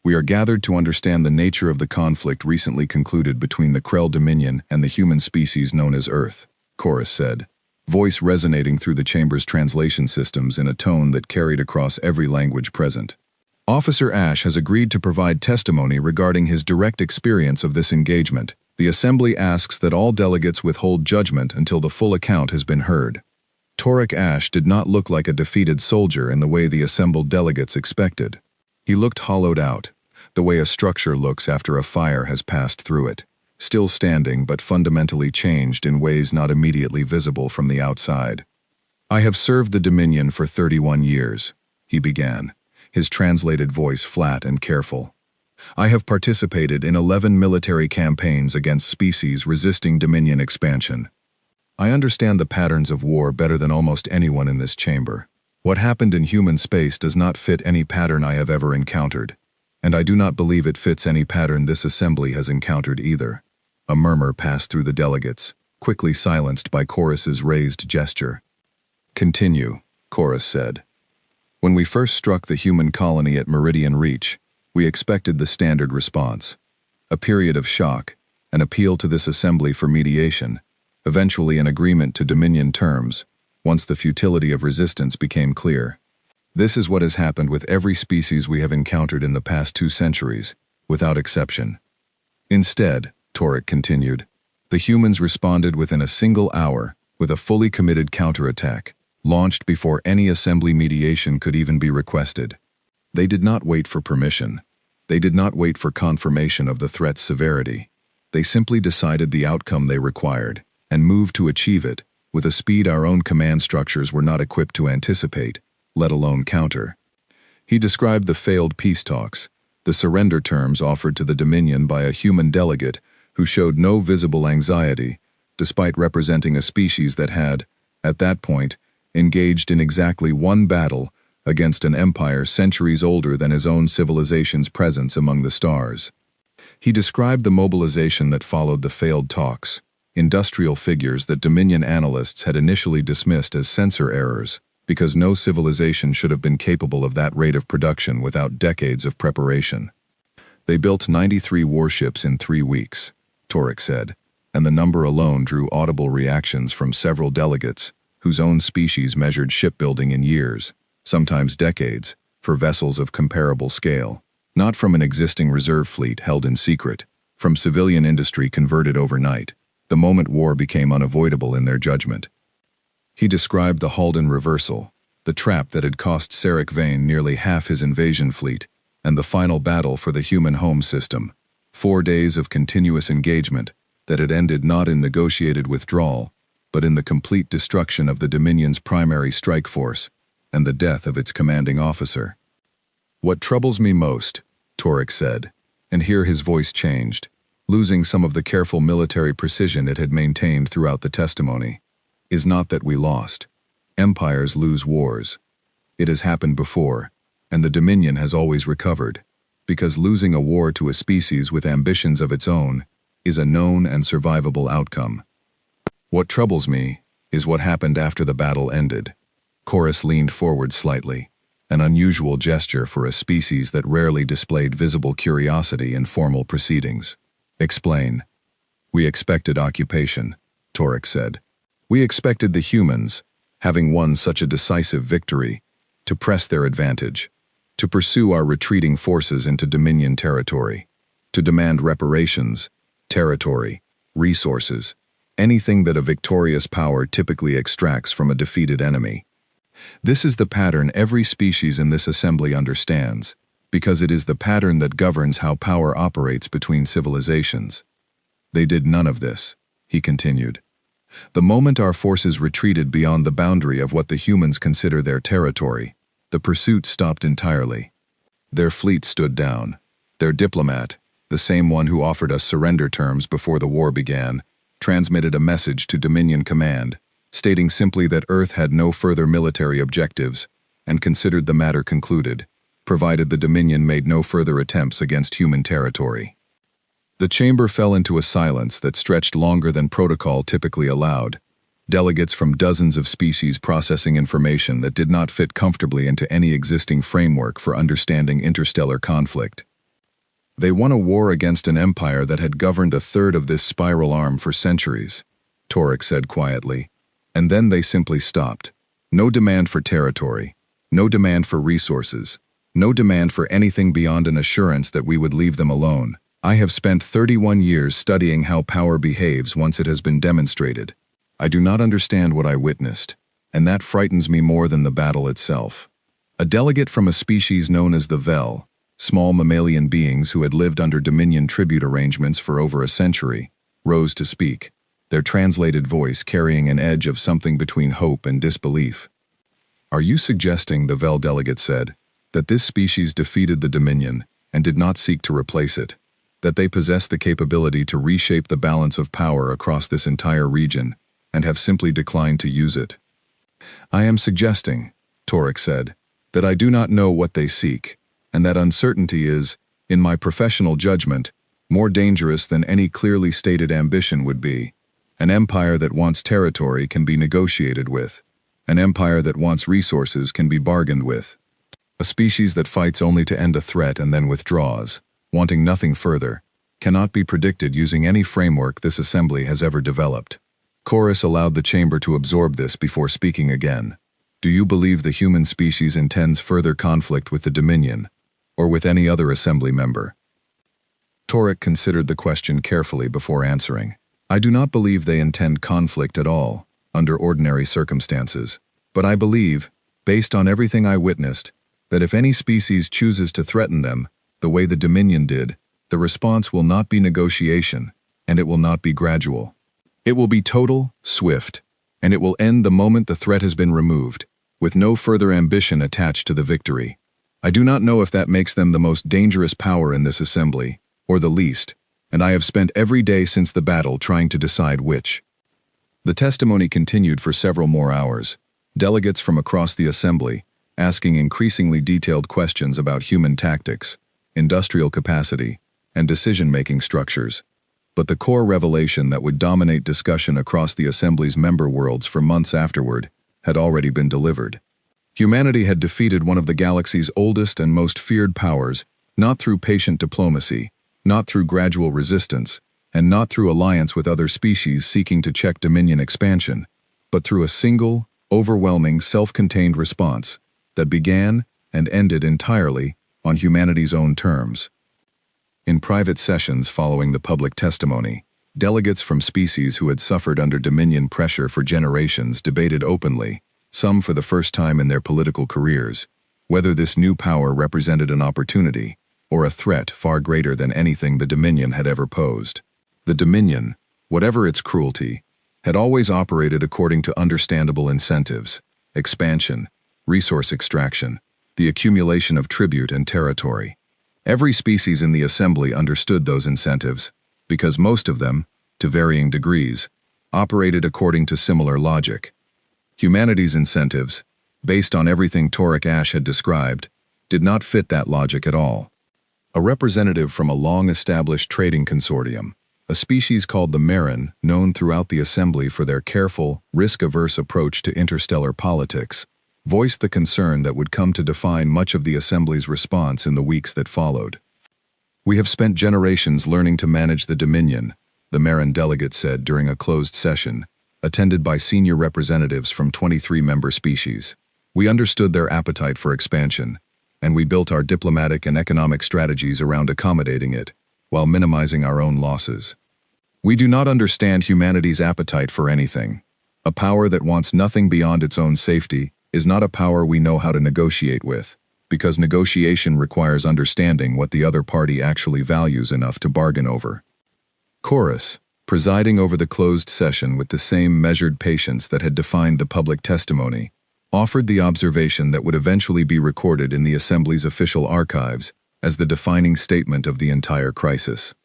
"We are gathered to understand the nature of the conflict recently concluded between the Krell Dominion and the human species known as Earth," Chorus said, voice resonating through the chamber's translation systems in a tone that carried across every language present. "Officer Ash has agreed to provide testimony regarding his direct experience of this engagement. The Assembly asks that all delegates withhold judgment until the full account has been heard." Torek Ash did not look like a defeated soldier in the way the assembled delegates expected. He looked hollowed out, the way a structure looks after a fire has passed through it, still standing but fundamentally changed in ways not immediately visible from the outside. "I have served the Dominion for 31 years, he began, his translated voice flat and careful. "I have participated in 11 military campaigns against species resisting Dominion expansion. I understand the patterns of war better than almost anyone in this chamber. What happened in human space does not fit any pattern I have ever encountered, and I do not believe it fits any pattern this Assembly has encountered either." A murmur passed through the delegates, quickly silenced by Chorus's raised gesture. "Continue," Chorus said. "When we first struck the human colony at Meridian Reach, we expected the standard response. A period of shock, an appeal to this Assembly for mediation, eventually an agreement to Dominion terms, once the futility of resistance became clear. This is what has happened with every species we have encountered in the past 2 centuries, without exception. Instead," Torek continued, "the humans responded within a single hour with a fully committed counterattack, launched before any Assembly mediation could even be requested. They did not wait for permission. They did not wait for confirmation of the threat's severity. They simply decided the outcome they required, and moved to achieve it, with a speed our own command structures were not equipped to anticipate, let alone counter." He described the failed peace talks, the surrender terms offered to the Dominion by a human delegate who showed no visible anxiety, despite representing a species that had, at that point, engaged in exactly one battle against an empire centuries older than his own civilization's presence among the stars. He described the mobilization that followed the failed talks, industrial figures that Dominion analysts had initially dismissed as sensor errors, because no civilization should have been capable of that rate of production without decades of preparation. They built 93 warships in 3 weeks, Torek said, and the number alone drew audible reactions from several delegates, whose own species measured shipbuilding in years, sometimes decades, for vessels of comparable scale, not from an existing reserve fleet held in secret, from civilian industry converted overnight, the moment war became unavoidable in their judgment. He described the Halden reversal, the trap that had cost Sarek Vane nearly half his invasion fleet, and the final battle for the human home system, 4 days of continuous engagement that had ended not in negotiated withdrawal, but in the complete destruction of the Dominion's primary strike force and the death of its commanding officer. "What troubles me most," Torek said, and here his voice changed, losing some of the careful military precision it had maintained throughout the testimony, "is not that we lost. Empires lose wars. It has happened before, and the Dominion has always recovered, because losing a war to a species with ambitions of its own is a known and survivable outcome. What troubles me is what happened after the battle ended." Chorus leaned forward slightly, an unusual gesture for a species that rarely displayed visible curiosity in formal proceedings. "Explain." "We expected occupation," Torek said. "We expected the humans, having won such a decisive victory, to press their advantage, to pursue our retreating forces into Dominion territory, to demand reparations, territory, resources, anything that a victorious power typically extracts from a defeated enemy. This is the pattern every species in this assembly understands, because it is the pattern that governs how power operates between civilizations. They did none of this," he continued. "The moment our forces retreated beyond the boundary of what the humans consider their territory, the pursuit stopped entirely. Their fleet stood down. Their diplomat, the same one who offered us surrender terms before the war began, transmitted a message to Dominion Command, stating simply that Earth had no further military objectives and considered the matter concluded, provided the Dominion made no further attempts against human territory." The chamber fell into a silence that stretched longer than protocol typically allowed, delegates from dozens of species processing information that did not fit comfortably into any existing framework for understanding interstellar conflict. "They won a war against an empire that had governed a third of this spiral arm for centuries," Torek said quietly, "and then they simply stopped. No demand for territory, no demand for resources, no demand for anything beyond an assurance that we would leave them alone. I have spent 31 years studying how power behaves once it has been demonstrated. I do not understand what I witnessed, and that frightens me more than the battle itself." A delegate from a species known as the Vel, small mammalian beings who had lived under Dominion tribute arrangements for over a century, rose to speak, their translated voice carrying an edge of something between hope and disbelief. "Are you suggesting," the Vel delegate said, "that this species defeated the Dominion and did not seek to replace it? That they possess the capability to reshape the balance of power across this entire region and have simply declined to use it?" "I am suggesting," Torek said, "that I do not know what they seek, and that uncertainty is, in my professional judgment, more dangerous than any clearly stated ambition would be. An empire that wants territory can be negotiated with. An empire that wants resources can be bargained with. A species that fights only to end a threat and then withdraws, wanting nothing further, cannot be predicted using any framework this assembly has ever developed." Chorus allowed the chamber to absorb this before speaking again. "Do you believe the human species intends further conflict with the Dominion, or with any other assembly member?" Torek considered the question carefully before answering. "I do not believe they intend conflict at all, under ordinary circumstances, but I believe, based on everything I witnessed, that if any species chooses to threaten them, the way the Dominion did, the response will not be negotiation, and it will not be gradual. It will be total, swift, and it will end the moment the threat has been removed, with no further ambition attached to the victory. I do not know if that makes them the most dangerous power in this assembly, or the least, and I have spent every day since the battle trying to decide which." The testimony continued for several more hours, delegates from across the assembly asking increasingly detailed questions about human tactics, industrial capacity, and decision-making structures. But the core revelation that would dominate discussion across the Assembly's member worlds for months afterward had already been delivered. Humanity had defeated one of the galaxy's oldest and most feared powers, not through patient diplomacy, not through gradual resistance, and not through alliance with other species seeking to check Dominion expansion, but through a single, overwhelming, self-contained response that began and ended entirely on humanity's own terms. In private sessions following the public testimony, delegates from species who had suffered under Dominion pressure for generations debated openly, some for the first time in their political careers, whether this new power represented an opportunity or a threat far greater than anything the Dominion had ever posed. The Dominion, whatever its cruelty, had always operated according to understandable incentives: expansion, resource extraction, the accumulation of tribute and territory. Every species in the assembly understood those incentives, because most of them, to varying degrees, operated according to similar logic. Humanity's incentives, based on everything Toric Ash had described, did not fit that logic at all. A representative from a long-established trading consortium, a species called the Marin, known throughout the assembly for their careful, risk-averse approach to interstellar politics, voiced the concern that would come to define much of the assembly's response in the weeks that followed. "We have spent generations learning to manage the Dominion," the Marin delegate said during a closed session, attended by senior representatives from 23 member species. "We understood their appetite for expansion, and we built our diplomatic and economic strategies around accommodating it, while minimizing our own losses. We do not understand humanity's appetite for anything. A power that wants nothing beyond its own safety is not a power we know how to negotiate with, because negotiation requires understanding what the other party actually values enough to bargain over." Chorus, presiding over the closed session with the same measured patience that had defined the public testimony, offered the observation that would eventually be recorded in the Assembly's official archives as the defining statement of the entire crisis.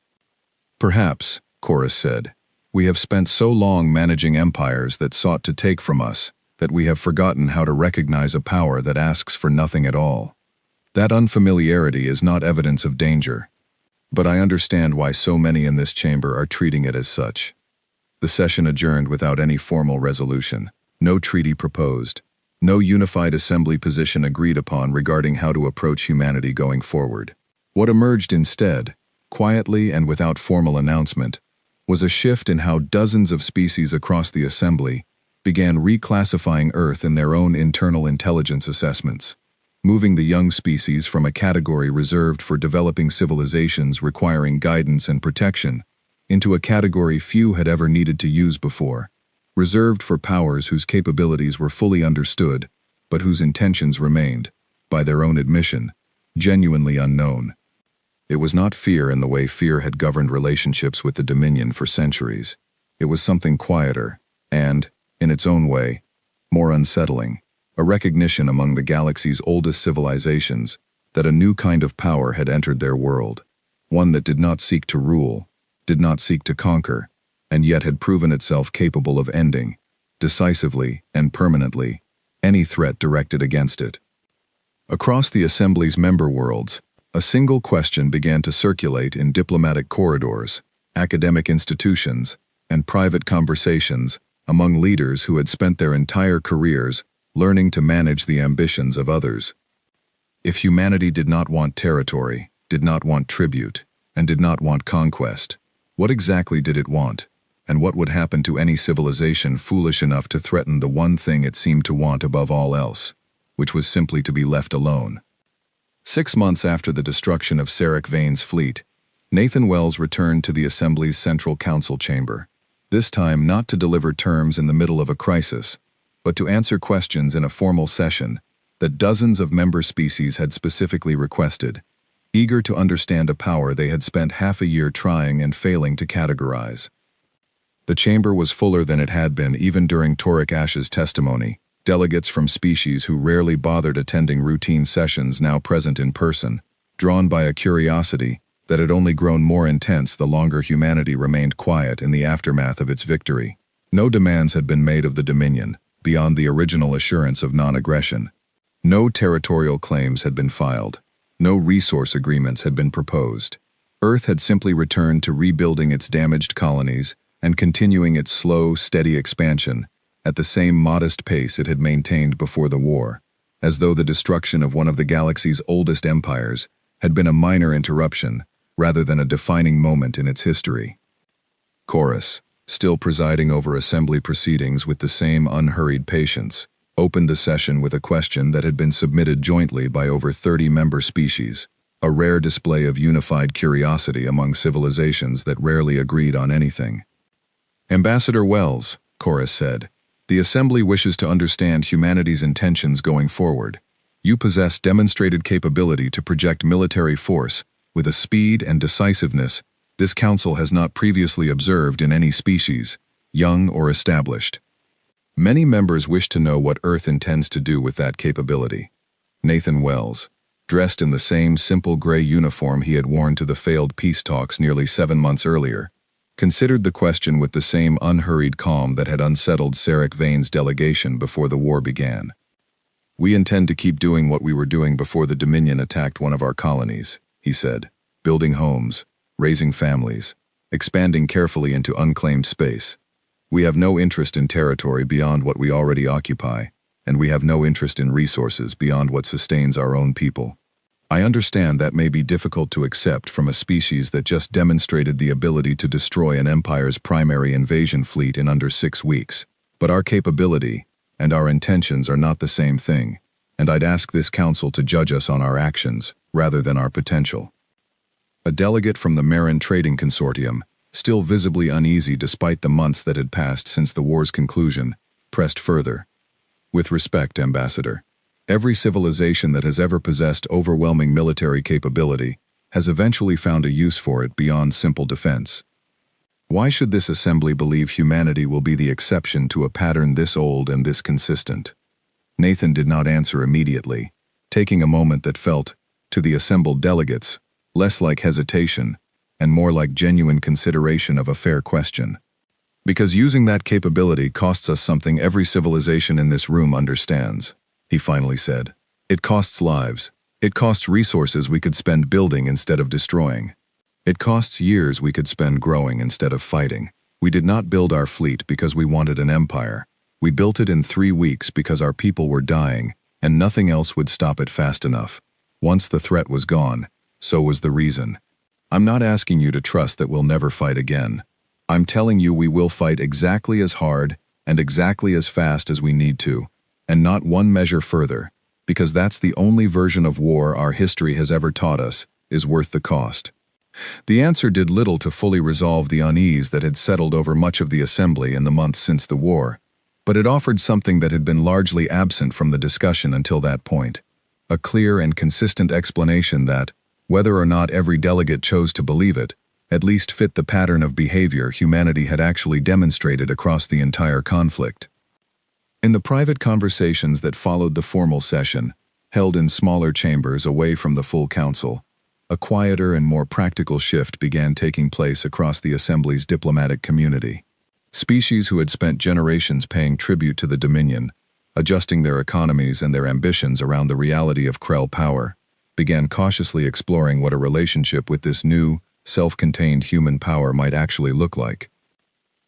"Perhaps," Chorus said, "we have spent so long managing empires that sought to take from us that we have forgotten how to recognize a power that asks for nothing at all. That unfamiliarity is not evidence of danger, but I understand why so many in this chamber are treating it as such." The session adjourned without any formal resolution, no treaty proposed, no unified assembly position agreed upon regarding how to approach humanity going forward. What emerged instead, quietly and without formal announcement, was a shift in how dozens of species across the assembly began reclassifying Earth in their own internal intelligence assessments, moving the young species from a category reserved for developing civilizations requiring guidance and protection into a category few had ever needed to use before, reserved for powers whose capabilities were fully understood, but whose intentions remained, by their own admission, genuinely unknown. It was not fear in the way fear had governed relationships with the Dominion for centuries. It was something quieter and, in its own way, more unsettling, a recognition among the galaxy's oldest civilizations that a new kind of power had entered their world, one that did not seek to rule, did not seek to conquer, and yet had proven itself capable of ending, decisively and permanently, any threat directed against it. Across the Assembly's member worlds, a single question began to circulate in diplomatic corridors, academic institutions, and private conversations among leaders who had spent their entire careers learning to manage the ambitions of others. If humanity did not want territory, did not want tribute, and did not want conquest, what exactly did it want? And what would happen to any civilization foolish enough to threaten the one thing it seemed to want above all else, which was simply to be left alone? 6 months after the destruction of Sarek Vane's fleet, Nathan Wells returned to the Assembly's Central Council chamber, this time not to deliver terms in the middle of a crisis, but to answer questions in a formal session that dozens of member species had specifically requested, eager to understand a power they had spent half a year trying and failing to categorize. The chamber was fuller than it had been even during Toric Ash's testimony, delegates from species who rarely bothered attending routine sessions now present in person, drawn by a curiosity that had only grown more intense the longer humanity remained quiet in the aftermath of its victory. No demands had been made of the Dominion, beyond the original assurance of non-aggression. No territorial claims had been filed. No resource agreements had been proposed. Earth had simply returned to rebuilding its damaged colonies and continuing its slow, steady expansion at the same modest pace it had maintained before the war, as though the destruction of one of the galaxy's oldest empires had been a minor interruption rather than a defining moment in its history. Chorus, still presiding over assembly proceedings with the same unhurried patience, opened the session with a question that had been submitted jointly by over 30 member species, a rare display of unified curiosity among civilizations that rarely agreed on anything. Ambassador Wells, Chorus said, the Assembly wishes to understand humanity's intentions going forward. You possess demonstrated capability to project military force with a speed and decisiveness this Council has not previously observed in any species, young or established. Many members wish to know what Earth intends to do with that capability. Nathan Wells, dressed in the same simple gray uniform he had worn to the failed peace talks nearly 7 months earlier, considered the question with the same unhurried calm that had unsettled Sarek Vane's delegation before the war began. We intend to keep doing what we were doing before the Dominion attacked one of our colonies, he said, building homes, raising families, expanding carefully into unclaimed space. We have no interest in territory beyond what we already occupy, and we have no interest in resources beyond what sustains our own people. I understand that may be difficult to accept from a species that just demonstrated the ability to destroy an empire's primary invasion fleet in under 6 weeks, but our capability and our intentions are not the same thing, and I'd ask this council to judge us on our actions rather than our potential. A delegate from the Marin Trading Consortium, still visibly uneasy despite the months that had passed since the war's conclusion, pressed further. With respect, Ambassador, every civilization that has ever possessed overwhelming military capability has eventually found a use for it beyond simple defense. Why should this assembly believe humanity will be the exception to a pattern this old and this consistent? Nathan did not answer immediately, taking a moment that felt, to the assembled delegates, less like hesitation and more like genuine consideration of a fair question. Because using that capability costs us something every civilization in this room understands, he finally said. It costs lives. It costs resources we could spend building instead of destroying. It costs years we could spend growing instead of fighting. We did not build our fleet because we wanted an empire. We built it in 3 weeks because our people were dying, and nothing else would stop it fast enough. Once the threat was gone, so was the reason. I'm not asking you to trust that we'll never fight again. I'm telling you we will fight exactly as hard and exactly as fast as we need to, and not one measure further, because that's the only version of war our history has ever taught us is worth the cost. The answer did little to fully resolve the unease that had settled over much of the assembly in the months since the war, but it offered something that had been largely absent from the discussion until that point, a clear and consistent explanation that, whether or not every delegate chose to believe it, at least fit the pattern of behavior humanity had actually demonstrated across the entire conflict. In the private conversations that followed the formal session, held in smaller chambers away from the full council, a quieter and more practical shift began taking place across the Assembly's diplomatic community. Species who had spent generations paying tribute to the Dominion, adjusting their economies and their ambitions around the reality of Krell power, began cautiously exploring what a relationship with this new, self-contained human power might actually look like.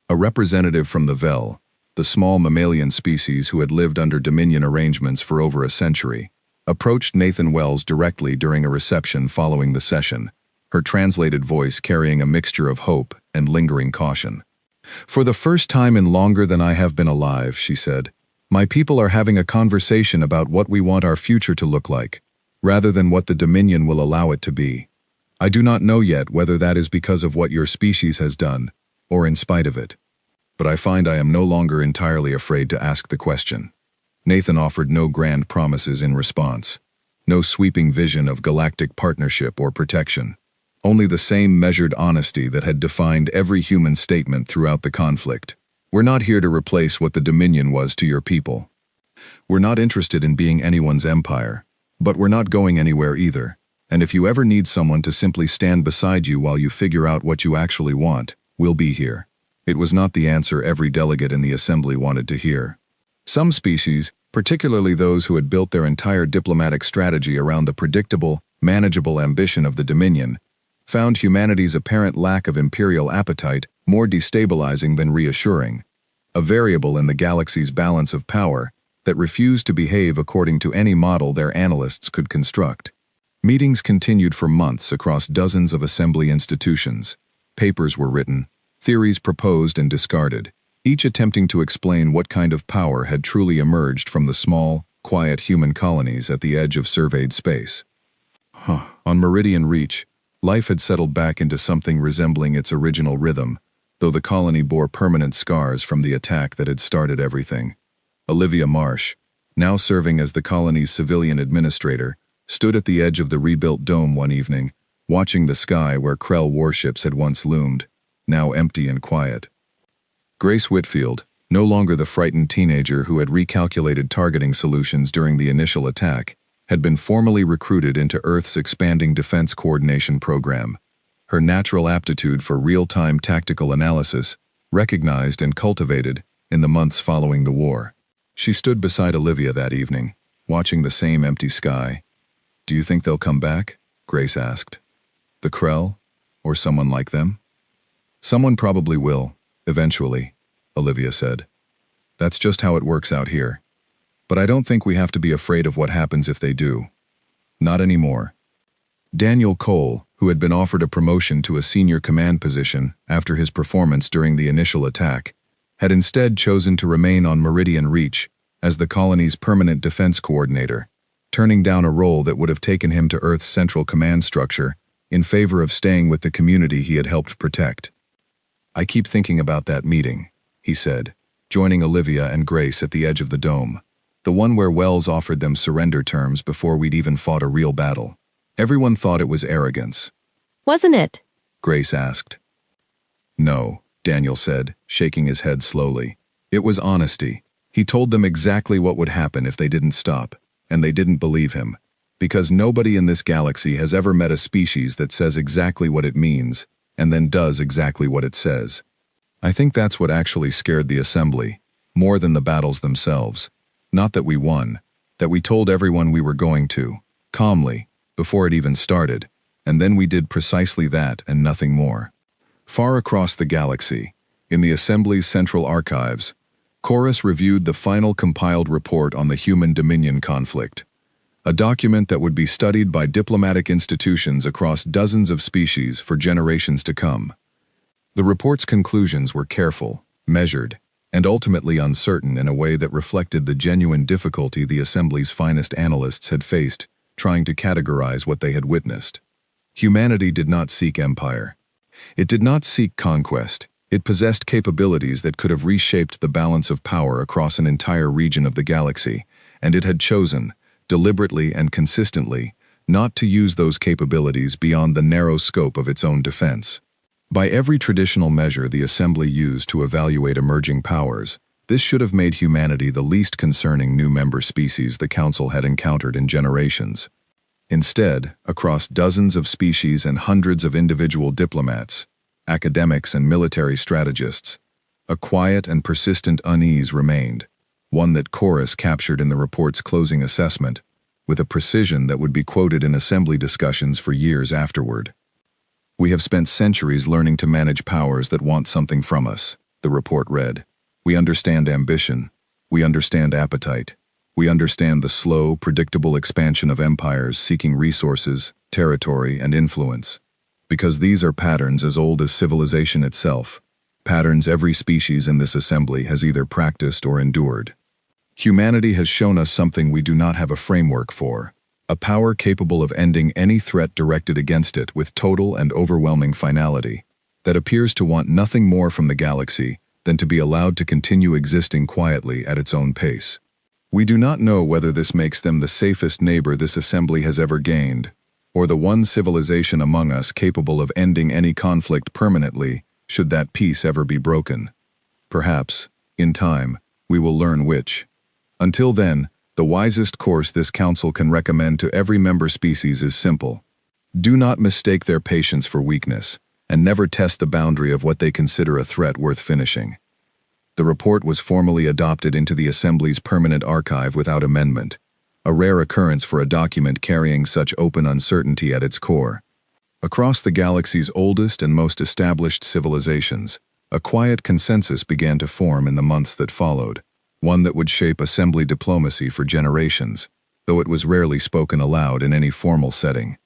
A representative from the Vel, the small mammalian species who had lived under Dominion arrangements for over a century, approached Nathan Wells directly during a reception following the session, her translated voice carrying a mixture of hope and lingering caution. For the first time in longer than I have been alive, she said, my people are having a conversation about what we want our future to look like, rather than what the Dominion will allow it to be. I do not know yet whether that is because of what your species has done, or in spite of it. But I find I am no longer entirely afraid to ask the question. Nathan offered no grand promises in response, no sweeping vision of galactic partnership or protection, only the same measured honesty that had defined every human statement throughout the conflict. We're not here to replace what the Dominion was to your people. We're not interested in being anyone's empire, but we're not going anywhere either, and if you ever need someone to simply stand beside you while you figure out what you actually want, we'll be here. It was not the answer every delegate in the assembly wanted to hear. Some species, particularly those who had built their entire diplomatic strategy around the predictable, manageable ambition of the Dominion, found humanity's apparent lack of imperial appetite more destabilizing than reassuring, a variable in the galaxy's balance of power that refused to behave according to any model their analysts could construct. Meetings continued for months across dozens of assembly institutions. Papers were written, theories proposed and discarded, each attempting to explain what kind of power had truly emerged from the small, quiet human colonies at the edge of surveyed space. On Meridian Reach, life had settled back into something resembling its original rhythm, though the colony bore permanent scars from the attack that had started everything. Olivia Marsh, now serving as the colony's civilian administrator, stood at the edge of the rebuilt dome one evening, watching the sky where Krell warships had once loomed, now empty and quiet. Grace Whitfield, no longer the frightened teenager who had recalculated targeting solutions during the initial attack, had been formally recruited into Earth's expanding defense coordination program. Her natural aptitude for real-time tactical analysis, recognized and cultivated in the months following the war. She stood beside Olivia that evening, watching the same empty sky. "Do you think they'll come back?" Grace asked. "The Krell? Or someone like them?" "Someone probably will, eventually," Olivia said. "That's just how it works out here. But I don't think we have to be afraid of what happens if they do. Not anymore." Daniel Cole, who had been offered a promotion to a senior command position after his performance during the initial attack, had instead chosen to remain on Meridian Reach as the colony's permanent defense coordinator, turning down a role that would have taken him to Earth's central command structure in favor of staying with the community he had helped protect. "I keep thinking about that meeting," he said, joining Olivia and Grace at the edge of the dome, the one where Wells offered them surrender terms before we'd even fought a real battle. Everyone thought it was arrogance. "Wasn't it?" Grace asked. "No," Daniel said, shaking his head slowly. "It was honesty. He told them exactly what would happen if they didn't stop, and they didn't believe him, because nobody in this galaxy has ever met a species that says exactly what it means and then does exactly what it says. I think that's what actually scared the Assembly, more than the battles themselves. Not that we won, that we told everyone we were going to, calmly, before it even started, and then we did precisely that and nothing more." Far across the galaxy, in the Assembly's central archives, Chorus reviewed the final compiled report on the human Dominion conflict, a document that would be studied by diplomatic institutions across dozens of species for generations to come. The report's conclusions were careful, measured, and ultimately uncertain in a way that reflected the genuine difficulty the Assembly's finest analysts had faced trying to categorize what they had witnessed. Humanity did not seek empire. It did not seek conquest. It possessed capabilities that could have reshaped the balance of power across an entire region of the galaxy, and it had chosen, deliberately and consistently, not to use those capabilities beyond the narrow scope of its own defense. By every traditional measure the Assembly used to evaluate emerging powers, this should have made humanity the least concerning new member species the Council had encountered in generations. Instead, across dozens of species and hundreds of individual diplomats, academics and military strategists, a quiet and persistent unease remained, one that Chorus captured in the report's closing assessment, with a precision that would be quoted in Assembly discussions for years afterward. "We have spent centuries learning to manage powers that want something from us," the report read. "We understand ambition. We understand appetite. We understand the slow, predictable expansion of empires seeking resources, territory, and influence. Because these are patterns as old as civilization itself, patterns every species in this Assembly has either practiced or endured. Humanity has shown us something we do not have a framework for, a power capable of ending any threat directed against it with total and overwhelming finality, that appears to want nothing more from the galaxy than to be allowed to continue existing quietly at its own pace. We do not know whether this makes them the safest neighbor this Assembly has ever gained, or the one civilization among us capable of ending any conflict permanently, should that peace ever be broken. Perhaps, in time, we will learn which. Until then, the wisest course this Council can recommend to every member species is simple. Do not mistake their patience for weakness, and never test the boundary of what they consider a threat worth finishing. The report was formally adopted into the Assembly's permanent archive without amendment, a rare occurrence for a document carrying such open uncertainty at its core. Across the galaxy's oldest and most established civilizations, a quiet consensus began to form in the months that followed, one that would shape Assembly diplomacy for generations, though it was rarely spoken aloud in any formal setting.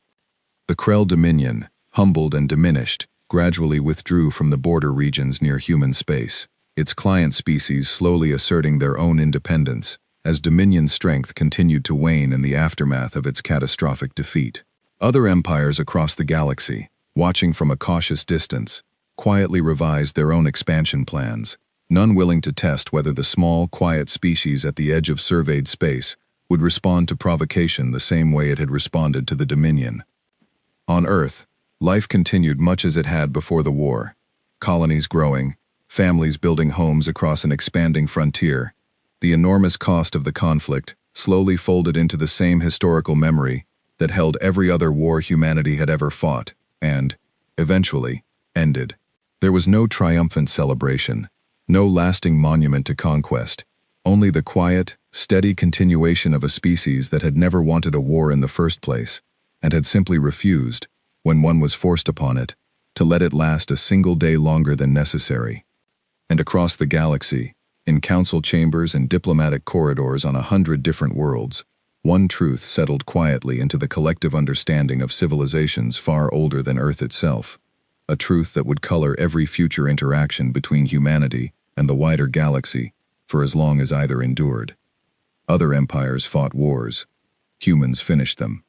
The Krell Dominion, humbled and diminished, gradually withdrew from the border regions near human space, its client species slowly asserting their own independence, as Dominion's strength continued to wane in the aftermath of its catastrophic defeat. Other empires across the galaxy, watching from a cautious distance, quietly revised their own expansion plans, none willing to test whether the small, quiet species at the edge of surveyed space would respond to provocation the same way it had responded to the Dominion. On Earth, life continued much as it had before the war, colonies growing, families building homes across an expanding frontier. The enormous cost of the conflict slowly folded into the same historical memory that held every other war humanity had ever fought, and, eventually, ended. There was no triumphant celebration, no lasting monument to conquest, only the quiet, steady continuation of a species that had never wanted a war in the first place, and had simply refused, when one was forced upon it, to let it last a single day longer than necessary. And across the galaxy, in council chambers and diplomatic corridors on 100 different worlds, one truth settled quietly into the collective understanding of civilizations far older than Earth itself, a truth that would color every future interaction between humanity and the wider galaxy for as long as either endured. Other empires fought wars. Humans finished them.